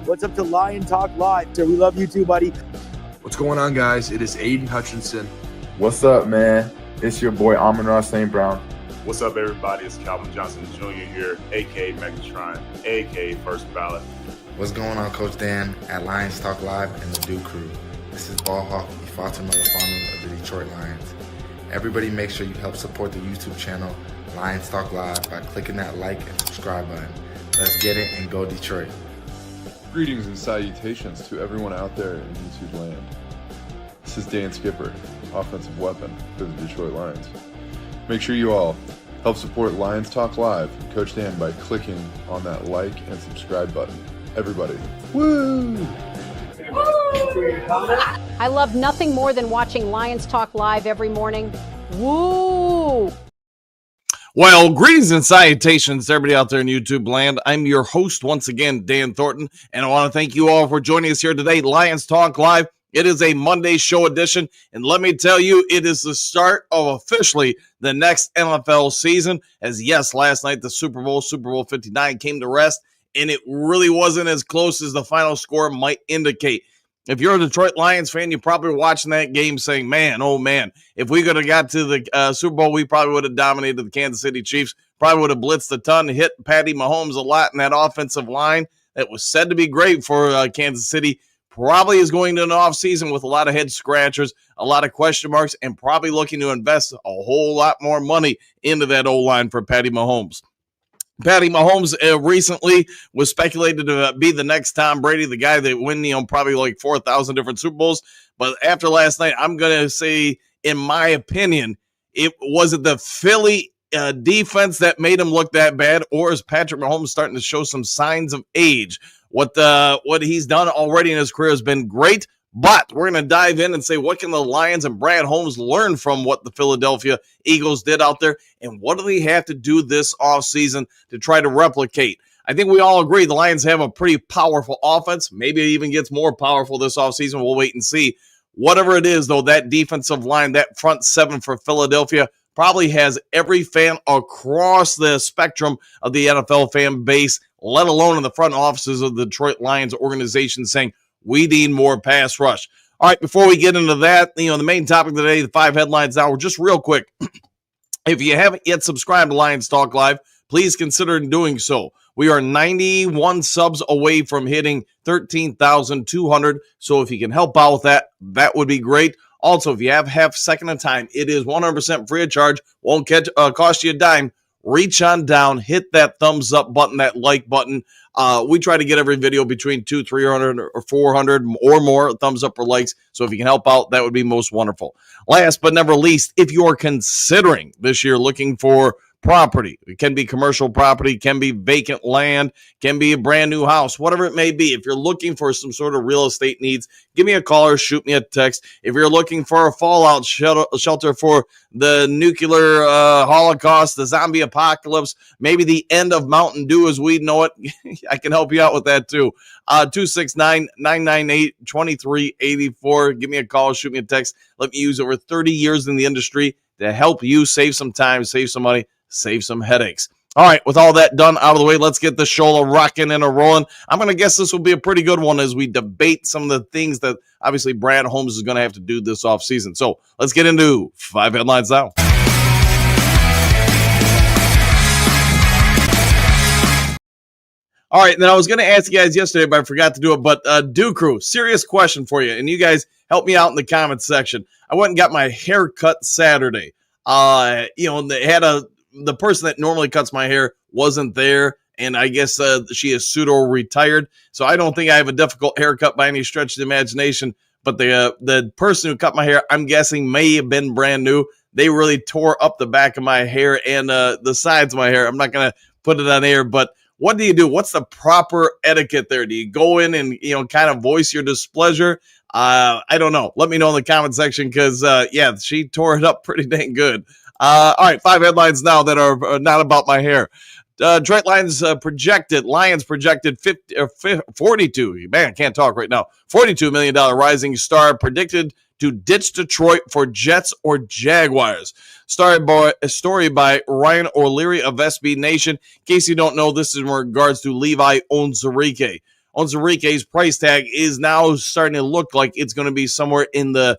What's up to Lion Talk Live? So we love you too, buddy. What's going on, guys? It is Aiden Hutchinson. What's up, man? It's your boy Amon-Ra St. Brown. What's up, everybody? It's Calvin Johnson Jr. here, a.k.a. Megatron, a.k.a. First Ballot. What's going on, Coach Dan at Lions Talk Live and the Duke Crew. This is Ball Hawk Ifata Malafanu of the Detroit Lions. Everybody make sure you help support the YouTube channel Lions Talk Live by clicking that like and subscribe button. Let's get it and go Detroit. Greetings and salutations to everyone out there in YouTube land. This is Dan Skipper, offensive weapon for the Detroit Lions. Make sure you all help support Lions Talk Live and Coach Dan by clicking on that like and subscribe button. Everybody, woo! I love nothing more than watching Lions Talk Live every morning. Woo! Well, greetings and salutations to everybody out there in YouTube land. I'm your host once again, Dan Thornton, and I want to thank you all for joining us here today, Lions Talk Live. It is a Monday show edition, and let me tell you, it is the start of officially the next NFL season. As yes, last night the Super Bowl 59 came to rest, and it really wasn't as close as the final score might indicate. If you're a Detroit Lions fan, you're probably watching that game saying, man, oh man, if we could have got to the Super Bowl, we probably would have dominated the Kansas City Chiefs, probably would have blitzed a ton, hit Patty Mahomes a lot in that offensive line that was said to be great for Kansas City. Probably is going to an offseason with a lot of head scratchers, a lot of question marks, and probably looking to invest a whole lot more money into that O-line for Patty Mahomes. Patty Mahomes recently was speculated to be the next Tom Brady, the guy that win, probably like 4,000 different Super Bowls. But after last night, I'm going to say, in my opinion, it wasn't the Philly defense that made him look that bad, or is Patrick Mahomes starting to show some signs of age? What he's done already in his career has been great, but we're going to dive in and say, what can the Lions and Brad Holmes learn from what the Philadelphia Eagles did out there, and what do they have to do this offseason to try to replicate? I think we all agree the Lions have a pretty powerful offense. Maybe it even gets more powerful this offseason. We'll wait and see. Whatever it is, though, that defensive line, that front seven for Philadelphia probably has every fan across the spectrum of the NFL fan base, let alone in the front offices of the Detroit Lions organization, saying, we need more pass rush. All right, before we get into that, the main topic today, the 5 headlines now, just real quick. If you haven't yet subscribed to Lions Talk Live, please consider doing so. We are 91 subs away from hitting 13,200. So if you can help out with that, that would be great. Also, if you have half second of time, it is 100% free of charge. Won't cost you a dime. Reach on down, hit that thumbs up button, that like button. We try to get every video between 200, 300, or 400 or more thumbs up or likes. So if you can help out, that would be most wonderful. Last but never least, if you are considering this year looking for property, it can be commercial property, can be vacant land, can be a brand new house, whatever it may be. If you're looking for some sort of real estate needs, give me a call or shoot me a text. If you're looking for a fallout shelter for the nuclear holocaust, the zombie apocalypse, maybe the end of Mountain Dew as we know it, I can help you out with that too. 269-998-2384. Give me a call, shoot me a text. Let me use over 30 years in the industry to help you save some time, save some money, save some headaches. All right, with all that done out of the way, let's get the show rocking and rolling. I'm going to guess this will be a pretty good one as we debate some of the things that obviously Brad Holmes is going to have to do this offseason. So let's get into 5 headlines now. All right, then I was going to ask you guys yesterday, but I forgot to do it. But Duke Crew, serious question for you, and you guys help me out in the comments section. I went and got my hair cut Saturday. They had the person that normally cuts my hair wasn't there, and I guess she is pseudo-retired, so I don't think I have a difficult haircut by any stretch of the imagination, but the person who cut my hair, I'm guessing, may have been brand new. They really tore up the back of my hair and the sides of my hair. I'm not going to put it on air, but what do you do? What's the proper etiquette there? Do you go in and, kind of voice your displeasure? I don't know. Let me know in the comment section because, she tore it up pretty dang good. All right, 5 headlines now that are not about my hair. Detroit Lions projected 42. Man, I can't talk right now. $42 million rising star predicted to ditch Detroit for Jets or Jaguars. A story by Ryan O'Leary of SB Nation. In case you don't know, this is in regards to Levi Onwuzurike. Onwuzurike's price tag is now starting to look like it's going to be somewhere in the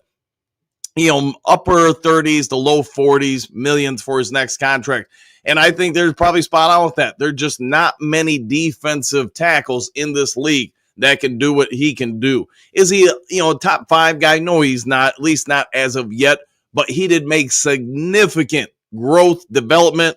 upper 30s to low 40s millions for his next contract. And I think they're probably spot on with that. There are just not many defensive tackles in this league that can do what he can do. Is he a top 5 guy? No, he's not, at least not as of yet. But he did make significant growth development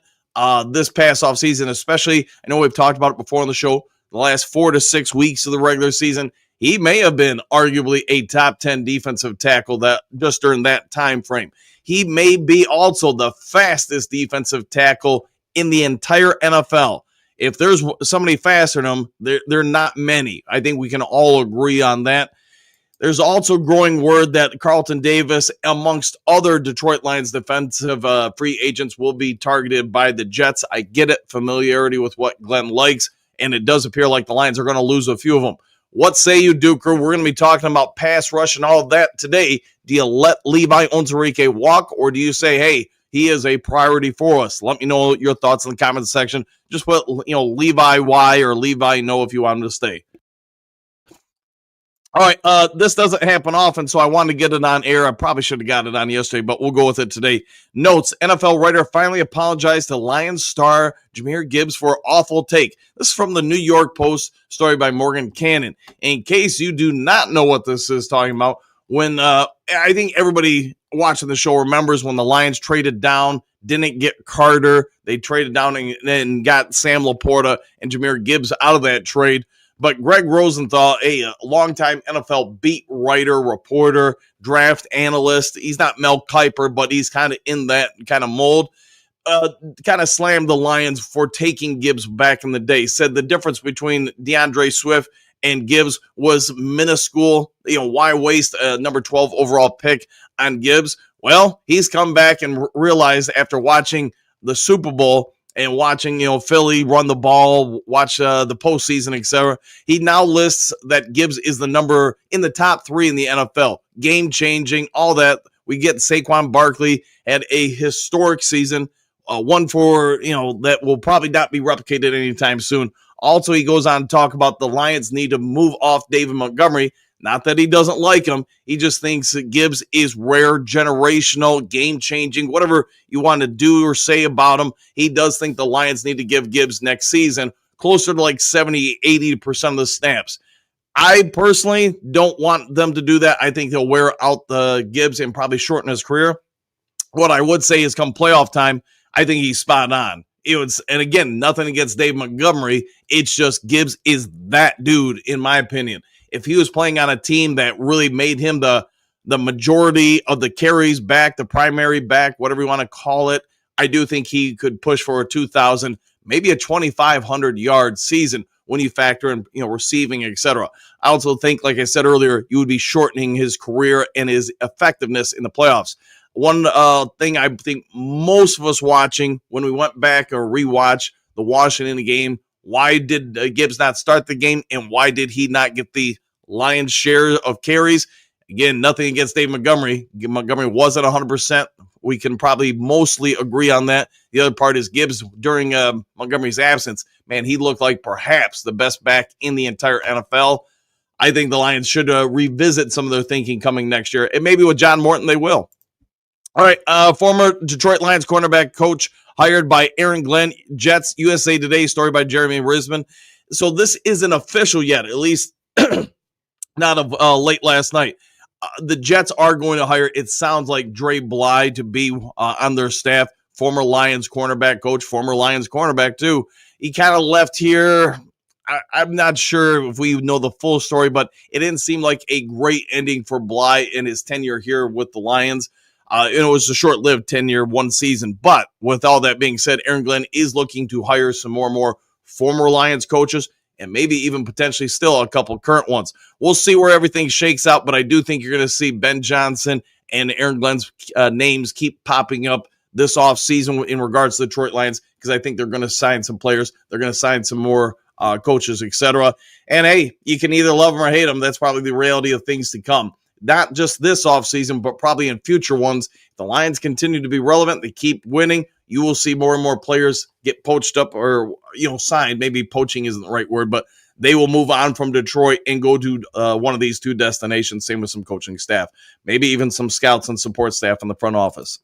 this past offseason, especially. I know we've talked about it before on the show. The last 4 to 6 weeks of the regular season, he may have been arguably a top 10 defensive tackle that just during that time frame. He may be also the fastest defensive tackle in the entire NFL. If there's somebody faster than him, they're not many. I think we can all agree on that. There's also growing word that Carlton Davis, amongst other Detroit Lions defensive free agents, will be targeted by the Jets. I get it, familiarity with what Glenn likes, and it does appear like the Lions are going to lose a few of them. What say you, Duker? We're going to be talking about pass rush and all of that today. Do you let Levi Onwuzurike walk, or do you say, hey, he is a priority for us? Let me know your thoughts in the comments section. Just put, Levi Y or Levi no if you want him to stay. All right, this doesn't happen often, so I wanted to get it on air. I probably should have got it on yesterday, but we'll go with it today. Notes, NFL writer finally apologized to Lions star Jahmyr Gibbs for awful take. This is from the New York Post, story by Morgan Cannon. In case you do not know what this is talking about, when I think everybody watching the show remembers when the Lions traded down, didn't get Carter. They traded down and got Sam Laporta and Jahmyr Gibbs out of that trade. But Greg Rosenthal, a longtime NFL beat writer, reporter, draft analyst, he's not Mel Kiper, but he's kind of in that kind of mold, kind of slammed the Lions for taking Gibbs back in the day. Said the difference between DeAndre Swift and Gibbs was minuscule. Why waste a number 12 overall pick on Gibbs? Well, he's come back and realized after watching the Super Bowl and watching, Philly run the ball, watch the postseason, etc. He now lists that Gibbs is the number in the top 3 in the NFL. Game-changing, all that. We get Saquon Barkley had a historic season, one for, that will probably not be replicated anytime soon. Also, he goes on to talk about the Lions need to move off David Montgomery. Not that he doesn't like him. He just thinks that Gibbs is rare, generational, game-changing, whatever you want to do or say about him. He does think the Lions need to give Gibbs next season closer to like 70, 80% of the snaps. I personally don't want them to do that. I think they'll wear out the Gibbs and probably shorten his career. What I would say is come playoff time, I think he's spot on. And again, nothing against Dave Montgomery. It's just Gibbs is that dude, in my opinion. If he was playing on a team that really made him the majority of the carries back, the primary back, whatever you want to call it, I do think he could push for a 2,000, maybe a 2,500-yard season when you factor in, receiving, etc. I also think, like I said earlier, you would be shortening his career and his effectiveness in the playoffs. One thing I think most of us watching when we went back or rewatch the Washington game, why did Gibbs not start the game and why did he not get the lion's share of carries? Again, nothing against Dave Montgomery. Montgomery wasn't 100%. We can probably mostly agree on that. The other part is Gibbs during Montgomery's absence. Man, he looked like perhaps the best back in the entire NFL. I think the Lions should revisit some of their thinking coming next year. And maybe with John Morton, they will. All right, former Detroit Lions cornerback coach hired by Aaron Glenn, Jets, USA Today, story by Jeremy Risman. So this isn't official yet, at least not of late last night. The Jets are going to hire, it sounds like, Dre Bly to be on their staff, former Lions cornerback coach, former Lions cornerback too. He kind of left here. I'm not sure if we know the full story, but it didn't seem like a great ending for Bly in his tenure here with the Lions. It was a short-lived tenure, one season. But with all that being said, Aaron Glenn is looking to hire some more former Lions coaches and maybe even potentially still a couple current ones. We'll see where everything shakes out, but I do think you're going to see Ben Johnson and Aaron Glenn's names keep popping up this offseason in regards to the Detroit Lions, because I think they're going to sign some players. They're going to sign some more coaches, etc. And hey, you can either love them or hate them. That's probably the reality of things to come. Not just this offseason, but probably in future ones. If the Lions continue to be relevant, they keep winning, you will see more and more players get poached up or, signed. Maybe poaching isn't the right word, but they will move on from Detroit and go to one of these two destinations. Same with some coaching staff, maybe even some scouts and support staff in the front office.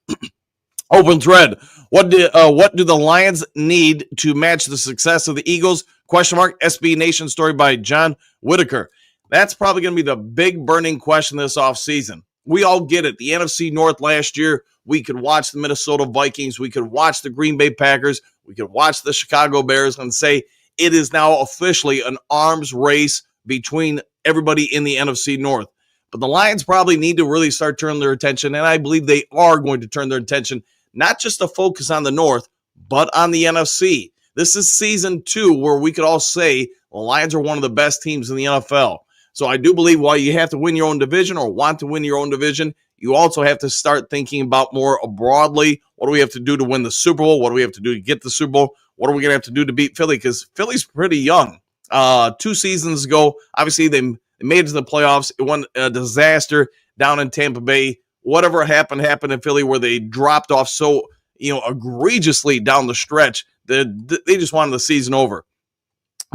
Open thread. What do the Lions need to match the success of the Eagles? ? SB Nation story by John Whitaker. That's probably going to be the big burning question this offseason. We all get it. The NFC North last year, we could watch the Minnesota Vikings. We could watch the Green Bay Packers. We could watch the Chicago Bears and say it is now officially an arms race between everybody in the NFC North. But the Lions probably need to really start turning their attention, and I believe they are going to turn their attention, not just to focus on the North, but on the NFC. This is season 2 where we could all say the Lions are one of the best teams in the NFL. So I do believe while you have to win your own division or want to win your own division, you also have to start thinking about more broadly. What do we have to do to win the Super Bowl? What do we have to do to get the Super Bowl? What are we going to have to do to beat Philly? Because Philly's pretty young. 2 seasons ago, obviously they made it to the playoffs. It won a disaster down in Tampa Bay. Whatever happened in Philly where they dropped off so egregiously down the stretch. They just wanted the season over.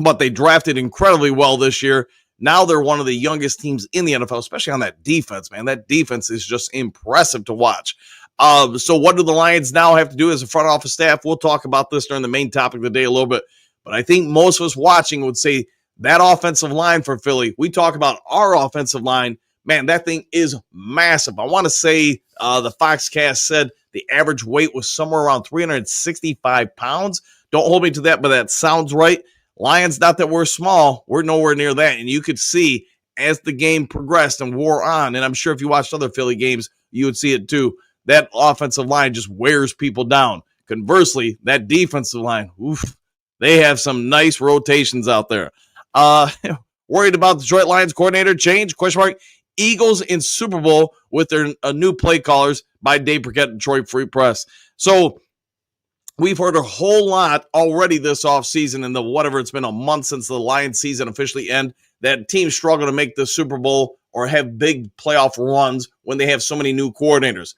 But they drafted incredibly well this year. Now they're one of the youngest teams in the NFL, especially on that defense, man. That defense is just impressive to watch. So what do the Lions now have to do as a front office staff? We'll talk about this during the main topic of the day a little bit. But I think most of us watching would say that offensive line for Philly, we talk about our offensive line, man, that thing is massive. I want to say the Foxcast said the average weight was somewhere around 365 pounds. Don't hold me to that, but that sounds right. Lions, not that we're small, we're nowhere near that. And you could see as the game progressed and wore on, and I'm sure if you watched other Philly games, you would see it too, that offensive line just wears people down. Conversely, that defensive line, they have some nice rotations out there. Worried about Detroit Lions coordinator change? ? Eagles in Super Bowl with their new play callers by Dave Burkett, Detroit Free Press. So we've heard a whole lot already this offseason in the whatever it's been a month since the Lions season officially ended, that teams struggle to make the Super Bowl or have big playoff runs when they have so many new coordinators.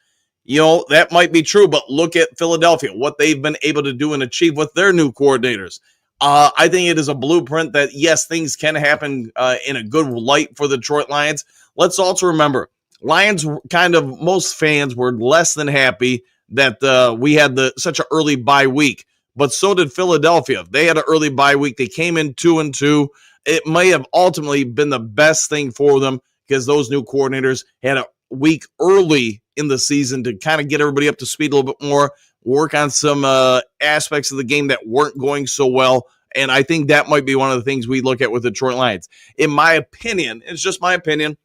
That might be true, but look at Philadelphia, what they've been able to do and achieve with their new coordinators. I think it is a blueprint that, yes, things can happen in a good light for the Detroit Lions. Let's also remember, Lions most fans were less than happy that we had such an early bye week, but so did Philadelphia. They had an early bye week. They came in 2-2. It may have ultimately been the best thing for them because those new coordinators had a week early in the season to kind of get everybody up to speed a little bit more, work on some aspects of the game that weren't going so well. And I think that might be one of the things we look at with the Detroit Lions. In my opinion, it's just my opinion,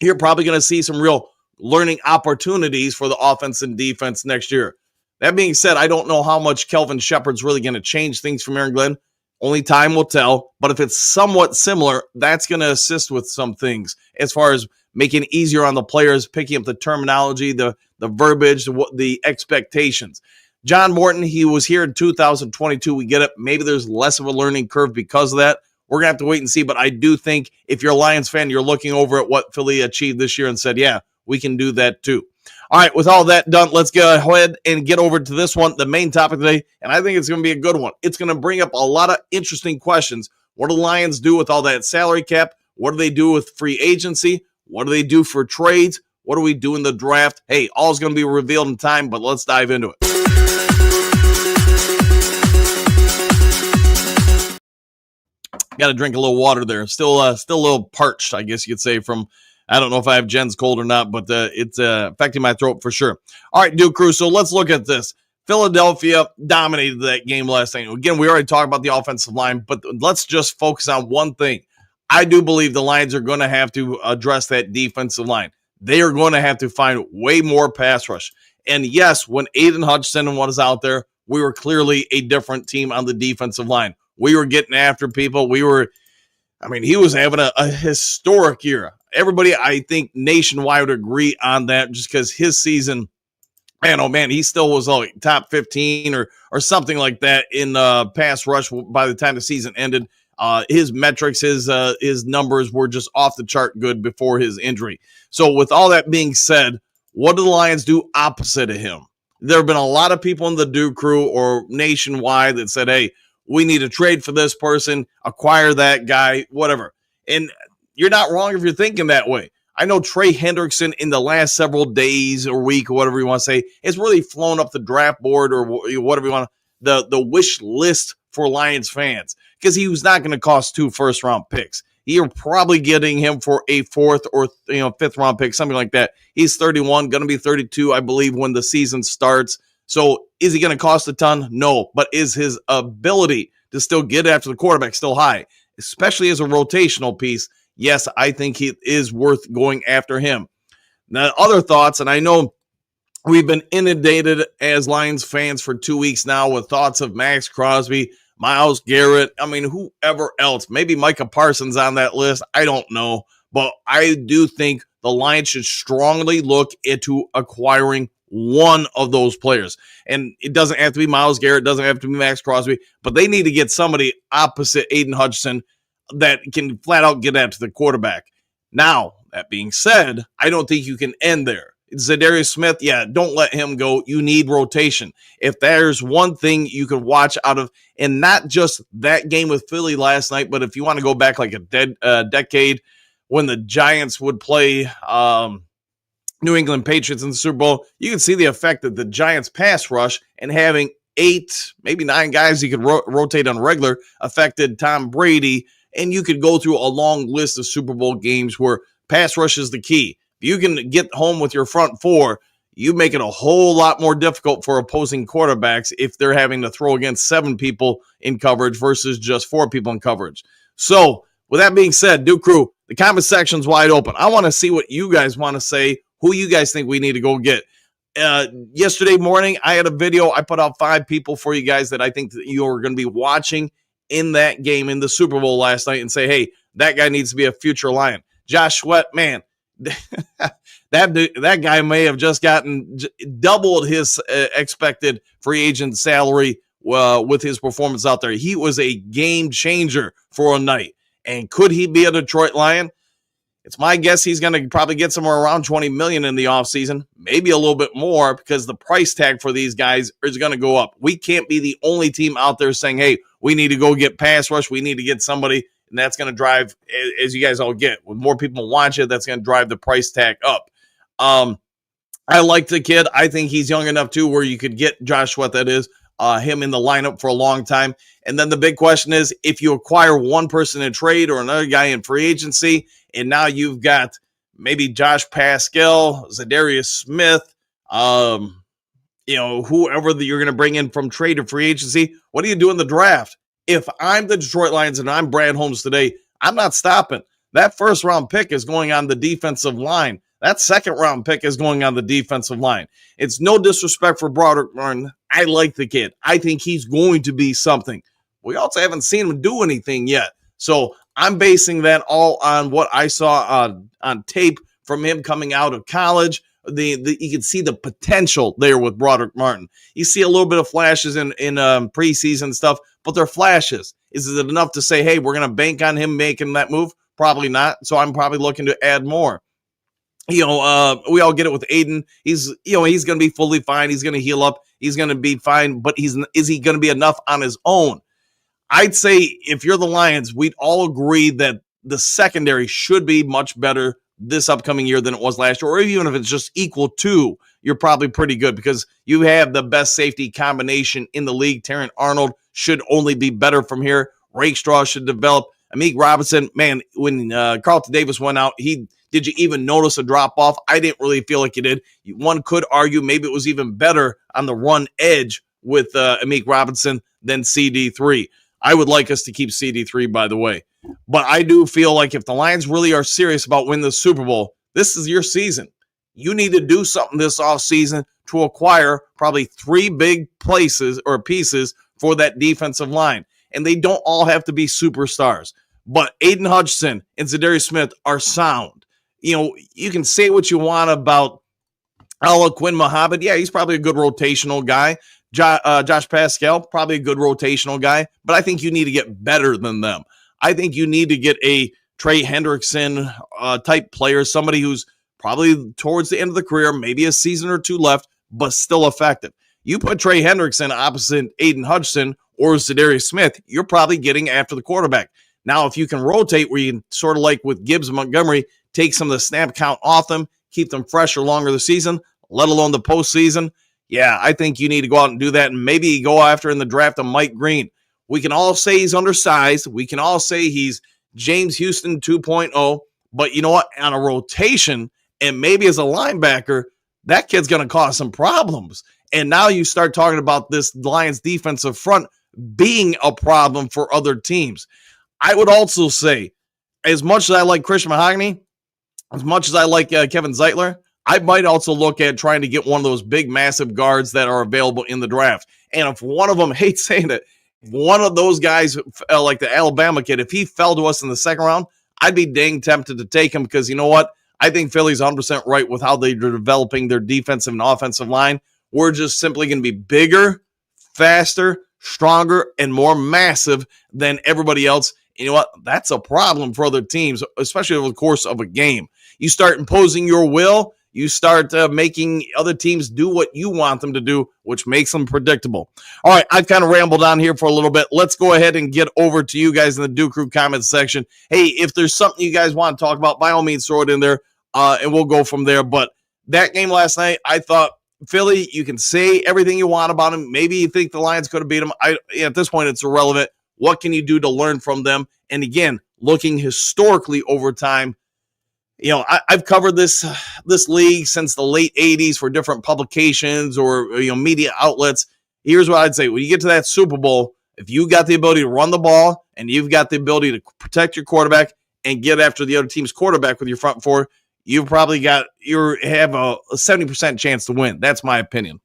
you're probably going to see some real learning opportunities for the offense and defense next year. That being said, I don't know how much Kelvin Shepard's really going to change things from Aaron Glenn. Only time will tell. But if it's somewhat similar, that's going to assist with some things as far as making it easier on the players, picking up the terminology, the verbiage, the expectations. John Morton, he was here in 2022. We get it. Maybe there's less of a learning curve because of that. We're going to have to wait and see. But I do think if you're a Lions fan, you're looking over at what Philly achieved this year and said, yeah, we can do that too. All right, with all that done, let's go ahead and get over to this one, the main topic today, and I think it's going to be a good one. It's going to bring up a lot of interesting questions. What do the Lions do with all that salary cap? What do they do with free agency? What do they do for trades? What do we do in the draft? Hey, all is going to be revealed in time, but let's dive into it. Got to drink a little water there. Still a little parched, I guess you could say, from I don't know if I have Jen's cold or not, but it's affecting my throat for sure. All right, Duke Crew, so let's look at this. Philadelphia dominated that game last night. Again, we already talked about the offensive line, but let's just focus on one thing. I do believe the Lions are going to have to address that defensive line. They are going to have to find way more pass rush. And yes, when Aiden Hutchinson was out there, we were clearly a different team on the defensive line. We were getting after people. He was having a historic year. Everybody, I think, nationwide would agree on that just because his season And oh man, he still was like top 15 or something like that in pass rush by the time the season ended. His metrics, his numbers were just off the chart good before his injury. So with all that being said, what do the Lions do opposite of him? There have been a lot of people in the Duke crew or nationwide that said, hey, we need to trade for this person, acquire that guy, whatever. And you're not wrong if you're thinking that way. I know Trey Hendrickson in the last several days or week or whatever you want to say has really flown up the draft board or whatever you want to, the wish list for Lions fans, because he was not going to cost 2 first-round picks. You're probably getting him for a 4th or 5th round pick, something like that. He's 31, going to be 32, I believe, when the season starts. So is he going to cost a ton? No. But is his ability to still get after the quarterback still high, especially as a rotational piece? Yes, I think he is worth going after him. Now, other thoughts, and I know we've been inundated as Lions fans for 2 weeks now with thoughts of Max Crosby, Myles Garrett, I mean, whoever else, maybe Micah Parsons on that list, I don't know, but I do think the Lions should strongly look into acquiring one of those players. And it doesn't have to be Myles Garrett, doesn't have to be Max Crosby, but they need to get somebody opposite Aiden Hutchinson that can flat out get after the quarterback. Now, that being said, I don't think you can end there. Zadarius Smith, yeah, don't let him go. You need rotation. If there's one thing you can watch out of, and not just that game with Philly last night, but if you want to go back like a decade when the Giants would play New England Patriots in the Super Bowl, you can see the effect that the Giants pass rush and having 8, maybe 9 guys you could rotate on regular affected Tom Brady, and you could go through a long list of Super Bowl games where pass rush is the key. If you can get home with your front 4, you make it a whole lot more difficult for opposing quarterbacks if they're having to throw against 7 people in coverage versus just 4 people in coverage. So, with that being said, Duke Crew, the comment section's wide open. I want to see what you guys want to say, who you guys think we need to go get. Yesterday morning, I had a video. I put out 5 people for you guys that I think that you are going to be watching in that game in the Super Bowl last night and say, hey, that guy needs to be a future Lion. Josh Sweat, man, that guy may have just doubled his expected free agent salary with his performance out there. He was a game changer for a night. And could he be a Detroit Lion? It's my guess he's going to probably get somewhere around $20 million in the offseason, maybe a little bit more, because the price tag for these guys is going to go up. We can't be the only team out there saying, hey, we need to go get pass rush. We need to get somebody. And that's going to drive, as you guys all get, with more people watch it, that's going to drive the price tag up. I like the kid. I think he's young enough, too, where you could get Josh Sweat, that is, him in the lineup for a long time. And then the big question is, if you acquire one person in trade or another guy in free agency, and now you've got maybe Josh Pascal, Zadarius Smith, whoever that you're going to bring in from trade or free agency, what do you do in the draft? If I'm the Detroit Lions and I'm Brad Holmes today, I'm not stopping. That first round pick is going on the defensive line. That second round pick is going on the defensive line. It's no disrespect for Broderick Martin. I like the kid. I think he's going to be something. We also haven't seen him do anything yet. So I'm basing that all on what I saw on tape from him coming out of college. You can see the potential there with Broderick Martin. You see a little bit of flashes in preseason stuff, but they're flashes. Is it enough to say, hey, we're going to bank on him making that move? Probably not. So I'm probably looking to add more. We all get it with Aiden. He's going to be fully fine. He's going to heal up. He's going to be fine, but is he going to be enough on his own? I'd say if you're the Lions, we'd all agree that the secondary should be much better this upcoming year than it was last year, or even if it's just equal to, you're probably pretty good because you have the best safety combination in the league. Terran Arnold should only be better from here. Rakestraw should develop. Amik Robinson, man, when Carlton Davis went out, did you even notice a drop-off? I didn't really feel like you did. One could argue maybe it was even better on the run edge with Amik Robinson than CD3. I would like us to keep CD3, by the way. But I do feel like if the Lions really are serious about winning the Super Bowl, this is your season. You need to do something this offseason to acquire probably 3 big pieces for that defensive line. And they don't all have to be superstars. But Aiden Hutchinson and Zadarius Smith are sound. You can say what you want about Quinn Muhammad, yeah, he's probably a good rotational guy. Josh Pascal, probably a good rotational guy, but I think you need to get better than them. I think you need to get a Trey Hendrickson type player, somebody who's probably towards the end of the career, maybe a season or two left, but still effective. You put Trey Hendrickson opposite Aiden Hutchinson or Zadarius Smith, you're probably getting after the quarterback. Now, if you can rotate where you can sort of like with Gibbs and Montgomery, take some of the snap count off them, keep them fresh or longer the season, let alone the postseason, yeah, I think you need to go out and do that and maybe go after in the draft of Mike Green. We can all say he's undersized. We can all say he's James Houston 2.0, but you know what? On a rotation and maybe as a linebacker, that kid's going to cause some problems. And now you start talking about this Lions defensive front being a problem for other teams. I would also say, as much as I like Christian Mahogany, as much as I like Kevin Zeitler, I might also look at trying to get one of those big, massive guards that are available in the draft. And if one of them, hate saying it, one of those guys, like the Alabama kid, if he fell to us in the second round, I'd be dang tempted to take him because you know what? I think Philly's 100% right with how they're developing their defensive and offensive line. We're just simply going to be bigger, faster, stronger, and more massive than everybody else. You know what? That's a problem for other teams, especially over the course of a game. You start imposing your will, you start making other teams do what you want them to do, which makes them predictable. All right, I've kind of rambled on here for a little bit. Let's go ahead and get over to you guys in the Duke Crew comments section. Hey, if there's something you guys want to talk about, by all means, throw it in there, and we'll go from there. But that game last night, I thought, Philly, you can say everything you want about them. Maybe you think the Lions could have beat them. At this point, it's irrelevant. What can you do to learn from them? And again, looking historically over time, you know, I've covered this league since the late 80s for different publications or, you know, media outlets. Here's what I'd say. When you get to that Super Bowl, if you got the ability to run the ball and you've got the ability to protect your quarterback and get after the other team's quarterback with your front four, you've probably got you have a 70% chance to win. That's my opinion.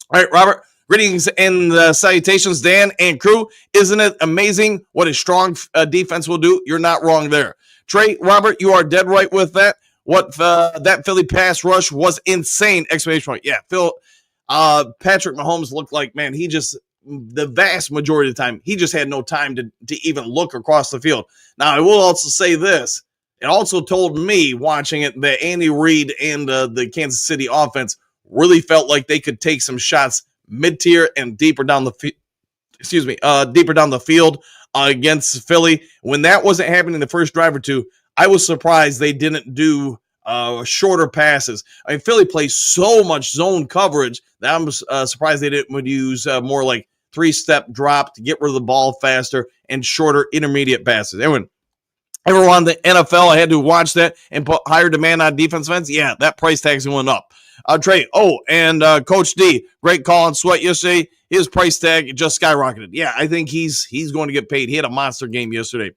All right, Robert, greetings and salutations, Dan and crew. Isn't it amazing what a strong defense will do? You're not wrong there. Trey, Robert, you are dead right with that. What that Philly pass rush was insane! Exclamation point. Yeah, Patrick Mahomes looked like, man, he just, the vast majority of the time, he just had no time to even look across the field. Now, I will also say this. It also told me, watching it, that Andy Reid and the Kansas City offense really felt like they could take some shots mid-tier and deeper down the field against Philly. When that wasn't happening the first drive or two, I was surprised they didn't do shorter passes. I mean, Philly plays so much zone coverage that I'm surprised they didn't use more like three-step drop to get rid of the ball faster and shorter intermediate passes. Everyone on the NFL, I had to watch that and put higher demand on defense ends. Yeah, that price tag's went up. Trey, and Coach D, great call on Sweat yesterday. His price tag just skyrocketed. Yeah, I think he's going to get paid. He had a monster game yesterday.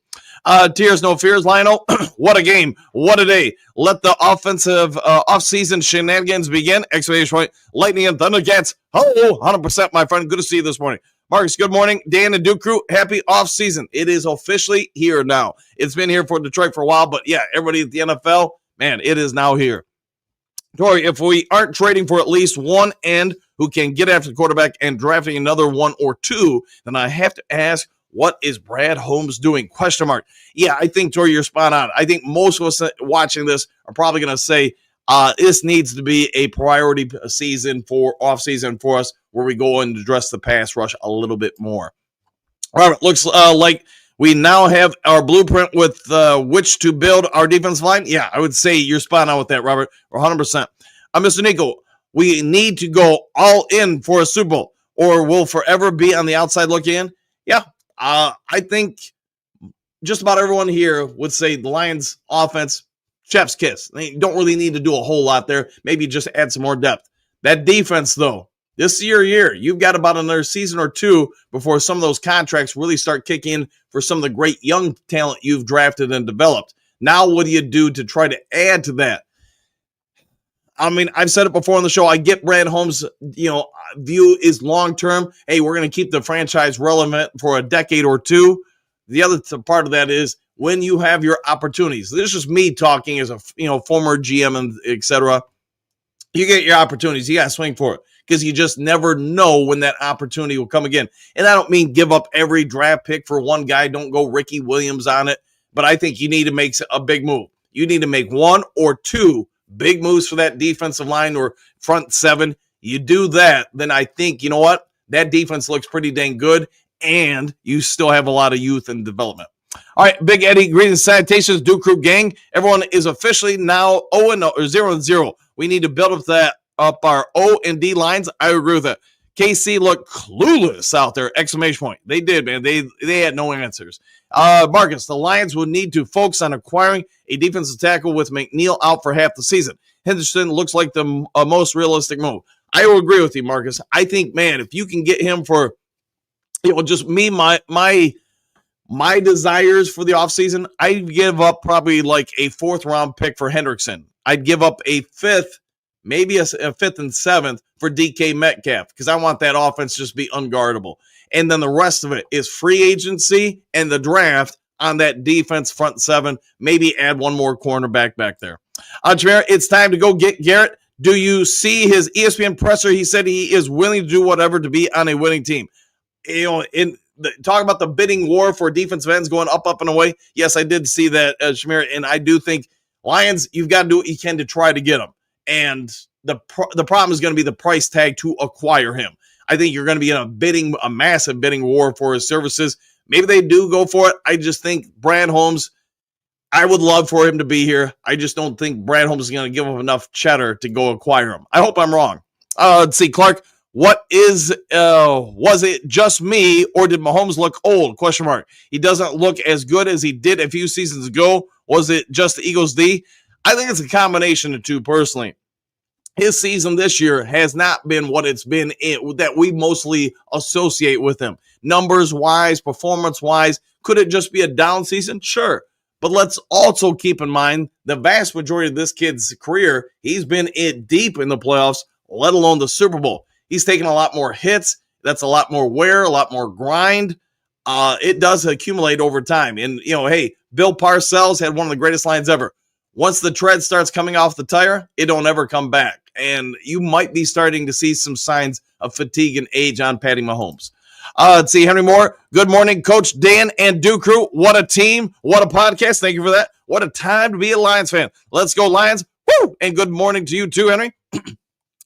Tears, no fears, Lionel. What a game. What a day. Let the offensive offseason shenanigans begin. Exclamation point. Lightning and Thundercats. Oh, 100%, my friend. Good to see you this morning. Marcus, good morning. Dan and Duke Crew, happy offseason. It is officially here now. It's been here for Detroit for a while, but yeah, everybody at the NFL, man, it is now here. Tori, if we aren't trading for at least one end who can get after the quarterback and drafting another one or two, then I have to ask, what is Brad Holmes doing? Question mark. Yeah, I think, Tori, you're spot on. I think most of us watching this are probably going to say this needs to be a priority season for off-season for us where we go and address the pass rush a little bit more. Robert, looks like we now have our blueprint with which to build our defensive line. Yeah, I would say you're spot on with that, Robert. 100%. Mr. Nico, we need to go all in for a Super Bowl or we'll forever be on the outside looking in. Yeah, I think just about everyone here would say the Lions offense, chef's kiss. They don't really need to do a whole lot there. Maybe just add some more depth. That defense, though, this is your year. You've got about another season or two before some of those contracts really start kicking in for some of the great young talent you've drafted and developed. Now, what do you do to try to add to that? I mean, I've said it before on the show. I get Brad Holmes' view is long-term. Hey, we're going to keep the franchise relevant for a decade or two. The other part of that is when you have your opportunities. This is just me talking as a former GM and et cetera. You get your opportunities. You got to swing for it because you just never know when that opportunity will come again. And I don't mean give up every draft pick for one guy. Don't go Ricky Williams on it. But I think you need to make a big move. You need to make one or two big moves for that defensive line or front seven. You do that, then I think, you know what? That defense looks pretty dang good, and you still have a lot of youth and development. All right, Big Eddie, greetings, salutations, Duke Crew gang. Everyone is officially now 0-0. We need to build up our O and D lines. I agree with that. KC looked clueless out there! Exclamation point. They did, man. They had no answers. Marcus, the Lions will need to focus on acquiring a defensive tackle with McNeil out for half the season. Henderson looks like the most realistic move. I will agree with you, Marcus. I think, man, if you can get him for, just me, my desires for the offseason, I'd give up probably like a 4th round pick for Hendrickson. I'd give up a 5th, maybe a 5th and 7th for DK Metcalf because I want that offense just to be unguardable. And then the rest of it is free agency and the draft on that defense front 7. Maybe add one more cornerback back there. Jameer, it's time to go get Garrett. Do you see his ESPN presser? He said he is willing to do whatever to be on a winning team. Talk about the bidding war for defensive ends going up and away. Yes, I did see that, Shamir, and I do think Lions, you've got to do what you can to try to get him. And the problem is going to be the price tag to acquire him. I think you're going to be in a massive bidding war for his services. Maybe they do go for it. I just think Brad Holmes, I would love for him to be here. I just don't think Brad Holmes is going to give him enough cheddar to go acquire him. I hope I'm wrong. Let's see, Clark. Was it just me or did Mahomes look old? Question mark. He doesn't look as good as he did a few seasons ago. Was it just the Eagles D? I think it's a combination of two personally. His season this year has not been what it's been that we mostly associate with him. Numbers-wise, performance-wise, could it just be a down season? Sure. But let's also keep in mind the vast majority of this kid's career, he's been deep in the playoffs, let alone the Super Bowl. He's taken a lot more hits. That's a lot more wear, a lot more grind. It does accumulate over time. And, hey, Bill Parcells had one of the greatest lines ever. Once the tread starts coming off the tire, it don't ever come back. And you might be starting to see some signs of fatigue and age on Patty Mahomes. Let's see, Henry Moore. Good morning, Coach Dan and Duke Crew. What a team. What a podcast. Thank you for that. What a time to be a Lions fan. Let's go, Lions. Woo! And good morning to you too, Henry.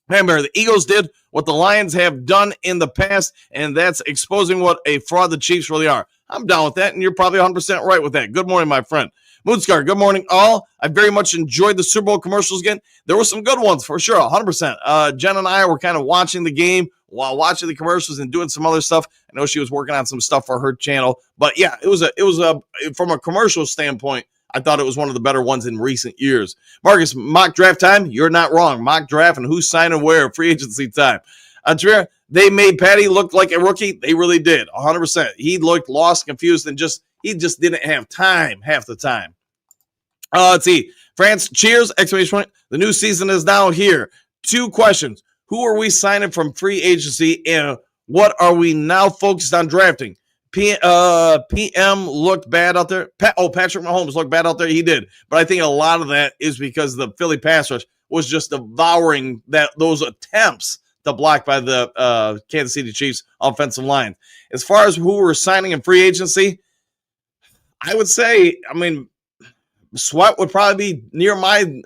Remember, the Eagles did what the Lions have done in the past, and that's exposing what a fraud the Chiefs really are. I'm down with that, and you're probably 100% right with that. Good morning, my friend. Moonscar, good morning, all. I very much enjoyed the Super Bowl commercials again. There were some good ones for sure, 100%. Jen and I were kind of watching the game while watching the commercials and doing some other stuff. I know she was working on some stuff for her channel, but yeah, it was from a commercial standpoint, I thought it was one of the better ones in recent years. Marcus, mock draft time? You're not wrong. Mock draft and who's signing where, free agency time. Jameer, they made Patty look like a rookie. They really did, 100%. He looked lost, confused, and he just didn't have time half the time. Let's see. France, cheers! Exclamation point. The new season is now here. 2 questions. Who are we signing from free agency, and what are we now focused on drafting? PM looked bad out there. Patrick Mahomes looked bad out there. He did. But I think a lot of that is because the Philly pass rush was just devouring those attempts to block by the Kansas City Chiefs offensive line. As far as who we're signing in free agency, I would say, Sweat would probably be near my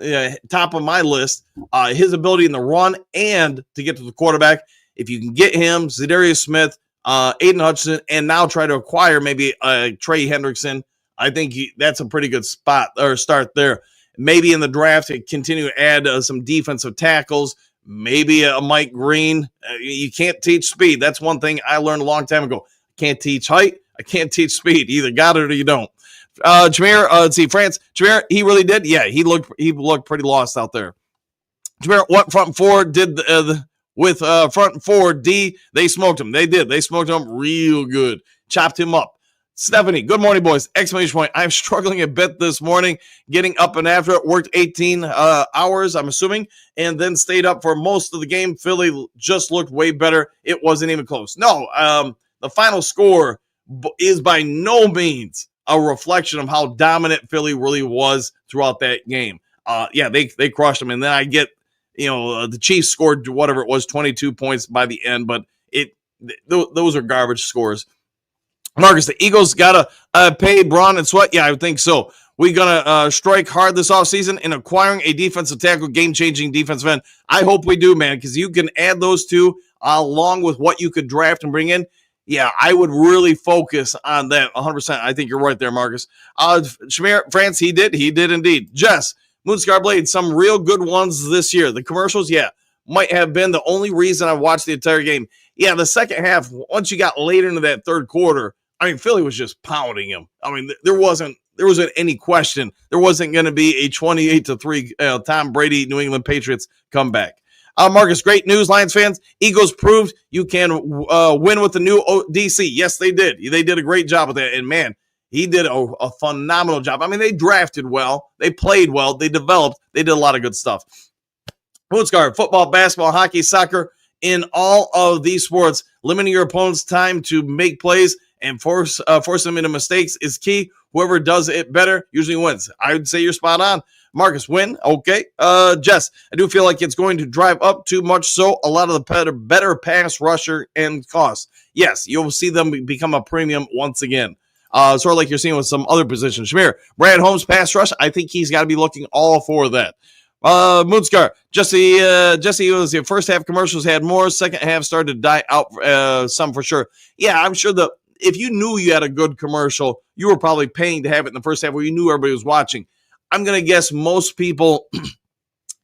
top of my list. His ability in the run and to get to the quarterback. If you can get him, Zadarius Smith, Aiden Hutchinson, and now try to acquire maybe Trey Hendrickson, I think that's a pretty good spot or start there. Maybe in the draft, continue to add some defensive tackles, maybe a Mike Green. You can't teach speed. That's one thing I learned a long time ago. I can't teach height. I can't teach speed. You either got it or you don't. Jameer, let's see, France. Jameer, he really did. Yeah, he looked pretty lost out there. Jameer, what front four did with front four D? They smoked him. They did. They smoked him real good. Chopped him up. Stephanie, good morning, boys. Exclamation point. I'm struggling a bit this morning, getting up and after it. Worked 18 hours, I'm assuming, and then stayed up for most of the game. Philly just looked way better. It wasn't even close. No, the final score is by no means a reflection of how dominant Philly really was throughout that game. Yeah, they crushed them. And then I get the Chiefs scored whatever it was, 22 points by the end, but those are garbage scores. Marcus, the Eagles got to pay Braun and Sweat. Yeah, I would think so. We're going to strike hard this offseason in acquiring a defensive tackle, game-changing defensive end. I hope we do, man, because you can add those two along with what you could draft and bring in. Yeah, I would really focus on that 100%. I think you're right there, Marcus. Shamir, France, he did indeed. Jess, Moonscar Blade, some real good ones this year. The commercials, yeah, might have been the only reason I watched the entire game. Yeah, the second half, once you got later into that third quarter, I mean, Philly was just pounding him. I mean, there wasn't any question. There wasn't going to be a 28-3 Tom Brady New England Patriots comeback. Marcus, great news, Lions fans. Eagles proved you can win with the new DC. Yes, they did. They did a great job with that. And, man, he did a phenomenal job. I mean, they drafted well. They played well. They developed. They did a lot of good stuff. Bootsguard, football, basketball, hockey, soccer, in all of these sports, limiting your opponent's time to make plays and force them into mistakes is key. Whoever does it better usually wins. I would say you're spot on. Marcus, win. Okay. Jess, I do feel like it's going to drive up too much, so a lot of the better pass rusher and cost. Yes, you'll see them become a premium once again. Sort of like you're seeing with some other positions. Shamir, Brad Holmes pass rush, I think he's got to be looking all for that. Moonscar, Jesse was the first half commercials had more, second half started to die out some for sure. Yeah, I'm sure if you knew you had a good commercial, you were probably paying to have it in the first half where you knew everybody was watching. I'm going to guess most people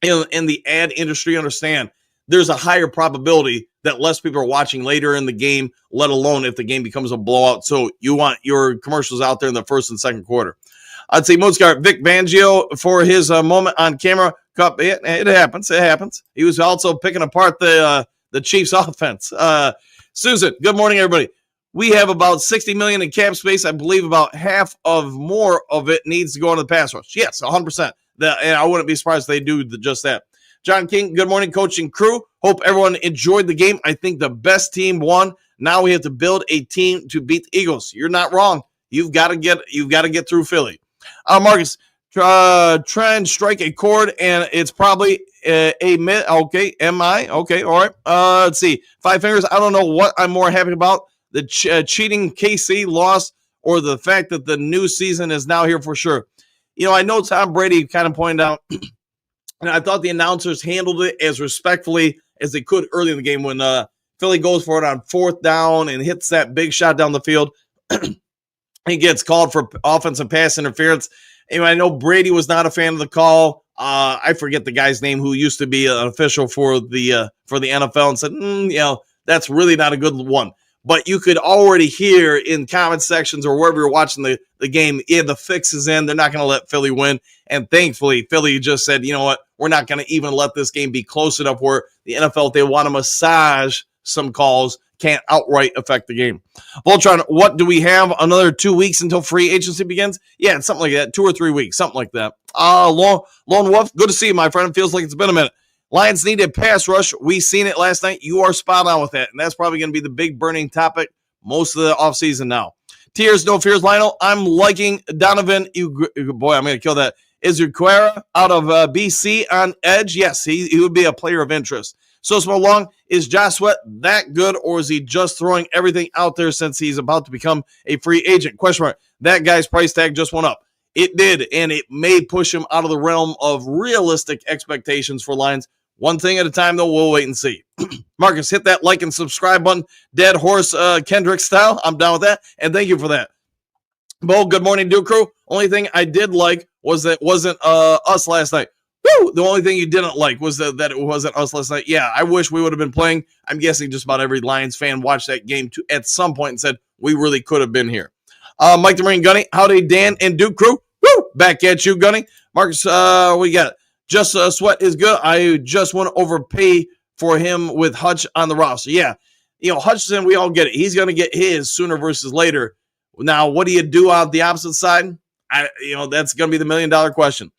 in the ad industry understand there's a higher probability that less people are watching later in the game, let alone if the game becomes a blowout. So you want your commercials out there in the first and second quarter. I'd say Mozart, Vic Fangio for his moment on camera. It happens. It happens. He was also picking apart the Chiefs offense. Susan, good morning, everybody. We have about $60 million in cap space. I believe about half of more of it needs to go into the pass rush. Yes, 100%. And I wouldn't be surprised if they do just that. John King, good morning, coaching crew. Hope everyone enjoyed the game. I think the best team won. Now we have to build a team to beat the Eagles. You're not wrong. You've got to get through Philly. Marcus, try and strike a chord, and it's probably a myth. Okay, M-I? Okay, all right. Let's see. Five fingers. I don't know what I'm more happy about. The cheating KC loss or the fact that the new season is now here for sure. I know Tom Brady kind of pointed out, and I thought the announcers handled it as respectfully as they could early in the game when Philly goes for it on fourth down and hits that big shot down the field. He gets called for offensive pass interference. And I know Brady was not a fan of the call. I forget the guy's name who used to be an official for the NFL and said, that's really not a good one. But you could already hear in comment sections or wherever you're watching the game, the fix is in. They're not going to let Philly win. And thankfully, Philly just said, you know what? We're not going to even let this game be close enough where the NFL, if they want to massage some calls, can't outright affect the game. Voltron, what do we have? Another 2 weeks until free agency begins? Yeah, it's something like that. 2 or 3 weeks, something like that. Lone Wolf, good to see you, my friend. It feels like it's been a minute. Lions need a pass rush. We seen it last night. You are spot on with that. And that's probably going to be the big burning topic most of the offseason now. Tears, no fears, Lionel. I'm liking Donovan. Boy, I'm going to kill that. Is Uquera out of BC on edge? Yes, he would be a player of interest. So small long, is Josh Sweat that good, or is he just throwing everything out there since he's about to become a free agent? Question mark. That guy's price tag just went up. It did, and it may push him out of the realm of realistic expectations for Lions. One thing at a time, though, we'll wait and see. Marcus, hit that like and subscribe button. Dead Horse Kendrick style. I'm down with that, and thank you for that. Bo, good morning, Duke Crew. Only thing I did like was that it wasn't us last night. Woo! The only thing you didn't like was that it wasn't us last night. Yeah, I wish we would have been playing. I'm guessing just about every Lions fan watched that game at some point and said, we really could have been here. Mike the Marine Gunny, howdy, Dan and Duke Crew. Woo! Back at you, Gunny. Marcus, we got it. Just Sweat is good. I just want to overpay for him with Hutch on the roster. Yeah, Hutchinson, we all get it. He's going to get his sooner versus later. Now, what do you do on the opposite side? That's going to be the $1 million question.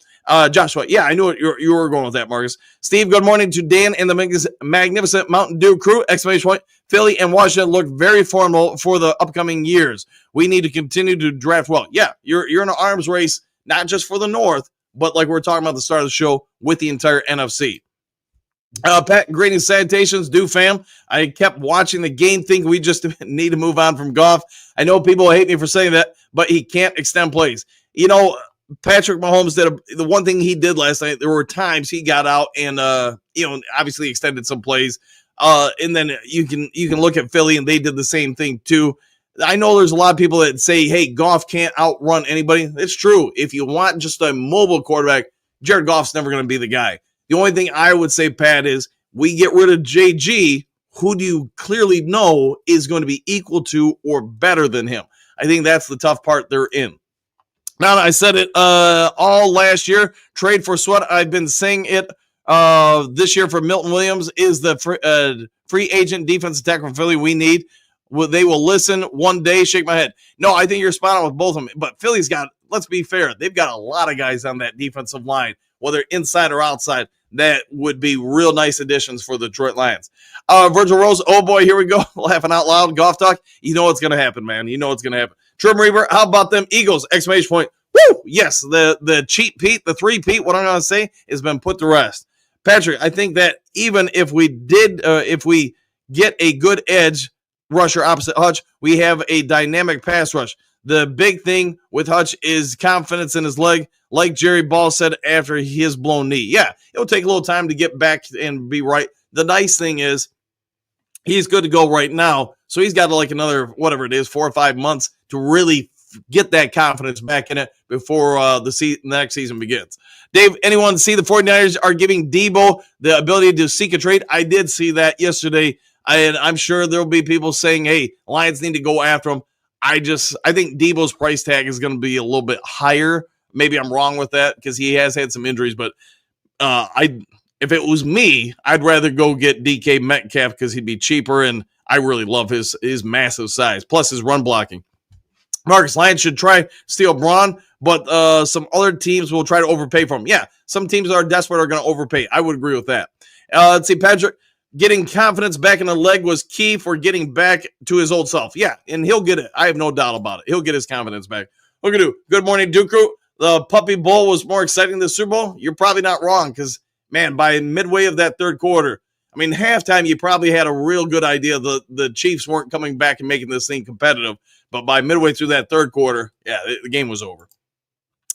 Joshua, yeah, I knew it. You were going with that, Marcus. Steve, good morning to Dan and the magnificent Mountain Dew crew. Exclamation point. Philly and Washington look very formal for the upcoming years. We need to continue to draft well. Yeah, you're in an arms race, not just for the North, but like we were talking about at the start of the show, with the entire NFC. Pat, greetings, salutations, do fam. I kept watching the game, thinking we just need to move on from Goff. I know people hate me for saying that, but he can't extend plays. You know, Patrick Mahomes did the one thing he did last night. There were times he got out and obviously extended some plays. And then you can look at Philly and they did the same thing too. I know there's a lot of people that say, hey, Goff can't outrun anybody. It's true. If you want just a mobile quarterback, Jared Goff's never going to be the guy. The only thing I would say, Pat, is we get rid of JG, who do you clearly know is going to be equal to or better than him? I think that's the tough part they're in. Now, I said it all last year, trade for Sweat. I've been saying it this year for Milton Williams is the free agent defensive tackle from Philly we need. They will listen one day, shake my head. No, I think you're spot on with both of them. But Philly's got, let's be fair, they've got a lot of guys on that defensive line, whether inside or outside, that would be real nice additions for the Detroit Lions. Virgil Rose, oh boy, here we go. Laughing out loud, Goff talk. You know what's going to happen, man. You know what's going to happen. Trim Reaver, how about them Eagles? Exclamation point. Woo! Yes, the cheat Pete, the three Pete, what I'm going to say, has been put to rest. Patrick, I think that even if we get a good edge rusher opposite Hutch, we have a dynamic pass rush. The big thing with Hutch is confidence in his leg, like Jerry Ball said after his blown knee. Yeah, it'll take a little time to get back and be right. The nice thing is he's good to go right now, so he's got like another, whatever it is, 4 or 5 months to really get that confidence back in it before the next season begins. Dave, anyone see the 49ers are giving Debo the ability to seek a trade? I did see that yesterday, and I'm sure there'll be people saying, hey, Lions need to go after him. I think Debo's price tag is going to be a little bit higher. Maybe I'm wrong with that because he has had some injuries, but if it was me, I'd rather go get DK Metcalf because he'd be cheaper, and I really love his massive size, plus his run blocking. Marcus, Lions should try steal Braun, but some other teams will try to overpay for him. Yeah, some teams that are desperate are going to overpay. I would agree with that. Let's see, Patrick, getting confidence back in the leg was key for getting back to his old self. Yeah, and he'll get it. I have no doubt about it. He'll get his confidence back. Look at you. Good morning, Duke Crew. The Puppy Bowl was more exciting than the Super Bowl. You're probably not wrong because, man, by midway of that third quarter, I mean, halftime, you probably had a real good idea the Chiefs weren't coming back and making this thing competitive. But by midway through that third quarter, yeah, the game was over.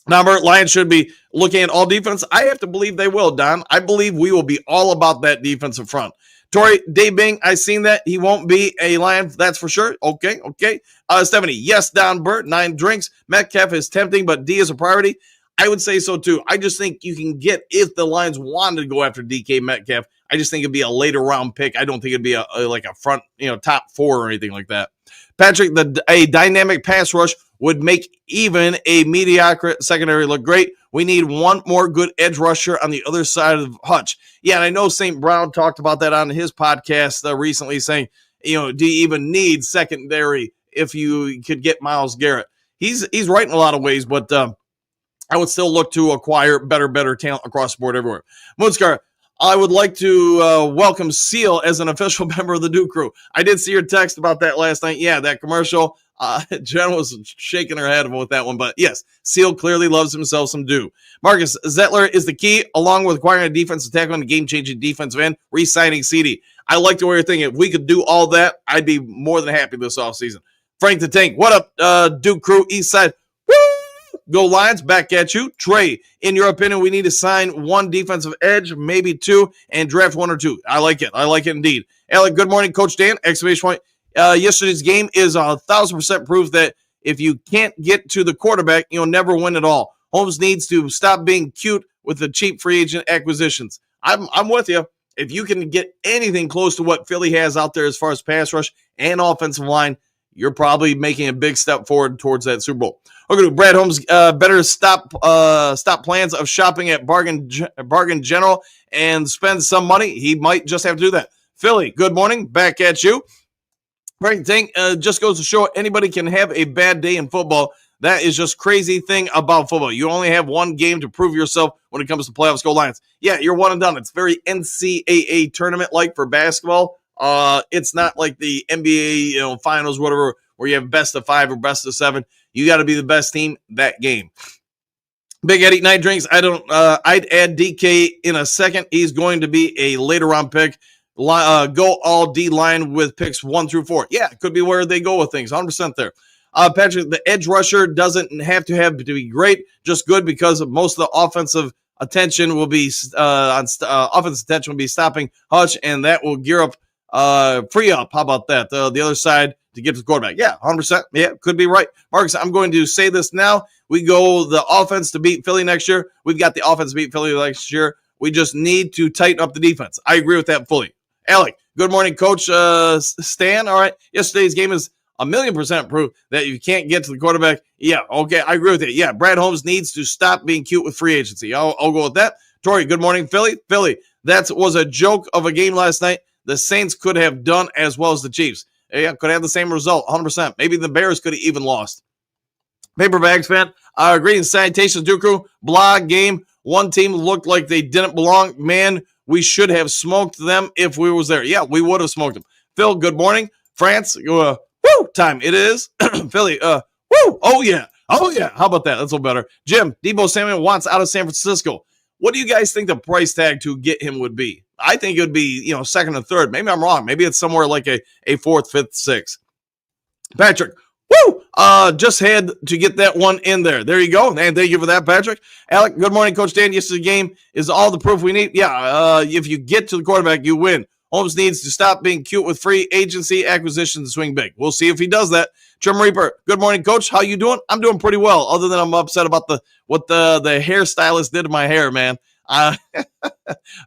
Number, Lions should be looking at all defense. I have to believe they will, Don. I believe we will be all about that defensive front. Tori, Dave Bing, I seen that. He won't be a Lion, that's for sure. Okay. Stephanie, yes, Don Burt, 9 drinks. Metcalf is tempting, but D is a priority. I would say so, too. I just think you can get, if the Lions wanted to go after DK Metcalf, I just think it'd be a later round pick. I don't think it'd be a front, top 4 or anything like that. Patrick, a dynamic pass rush would make even a mediocre secondary look great. We need one more good edge rusher on the other side of Hutch. Yeah, and I know St. Brown talked about that on his podcast recently, saying, do you even need secondary if you could get Myles Garrett? He's right in a lot of ways, but I would still look to acquire better talent across the board everywhere. Moonscar, I would like to welcome Seal as an official member of the Duke Crew. I did see your text about that last night. Yeah, that commercial. Jen was shaking her head with that one. But yes, Seal clearly loves himself some Duke. Marcus, Zettler is the key, along with acquiring a defensive tackle and a game-changing defensive end, re-signing CD. I like the way you're thinking. If we could do all that, I'd be more than happy this offseason. Frank the Tank, what up, Duke Crew, East Side? Go Lions, back at you. Trey, in your opinion, we need to sign 1 defensive edge, maybe 2, and draft 1 or 2. I like it. I like it indeed. Alec, good morning, Coach Dan. Exclamation point. Yesterday's game is 1,000% proof that if you can't get to the quarterback, you'll never win at all. Holmes needs to stop being cute with the cheap free agent acquisitions. I'm with you. If you can get anything close to what Philly has out there as far as pass rush and offensive line, you're probably making a big step forward towards that Super Bowl. Okay, Brad Holmes, better stop plans of shopping at Bargain General and spend some money. He might just have to do that. Philly, good morning. Back at you. Frank Tank, just goes to show anybody can have a bad day in football. That is just crazy thing about football. You only have one game to prove yourself when it comes to playoffs. Go Lions. Yeah, you're one and done. It's very NCAA tournament-like for basketball. It's not like the NBA, finals, whatever, where you have best of 5 or best of 7. You got to be the best team that game. Big Eddie Night Drinks. I'd add DK in a second. He's going to be a later round pick. Go all D line with picks 1 through 4. Yeah, it could be where they go with things. 100% there. Patrick, the edge rusher doesn't have to be great, just good because of most of the offensive attention will be offensive attention will be stopping Hutch, and that will free up. How about that? The other side to get to the quarterback. Yeah, 100%. Yeah, could be right. Marcus, I'm going to say this now. We go the offense to beat Philly next year. We've got the offense to beat Philly next year. We just need to tighten up the defense. I agree with that fully. Alec, good morning, Coach Stan. All right, yesterday's game is 1,000,000% proof that you can't get to the quarterback. Yeah, okay, I agree with it. Yeah, Brad Holmes needs to stop being cute with free agency. I'll go with that. Tori, good morning, Philly. Philly, that was a joke of a game last night. The Saints could have done as well as the Chiefs. Yeah, could have the same result, 100%. Maybe the Bears could have even lost. Paper Bags fan, greetings, salutations, Duke. Blog game. One team looked like they didn't belong. Man, we should have smoked them if we was there. Yeah, we would have smoked them. Phil, good morning. France, woo, time it is. Philly, woo, oh yeah. How about that? That's a little better. Jim, Debo Samuel wants out of San Francisco. What do you guys think the price tag to get him would be? I think it would be, second and third. Maybe I'm wrong. Maybe it's somewhere like a fourth, fifth, sixth. Patrick, woo! Just had to get that one in there. There you go. And thank you for that, Patrick. Alec, good morning, Coach Dan. Yesterday's game is all the proof we need. Yeah, if you get to the quarterback, you win. Holmes needs to stop being cute with free agency acquisitions and swing big. We'll see if he does that. Trim Reaper, good morning, Coach. How you doing? I'm doing pretty well, other than I'm upset about what the hairstylist did to my hair, man.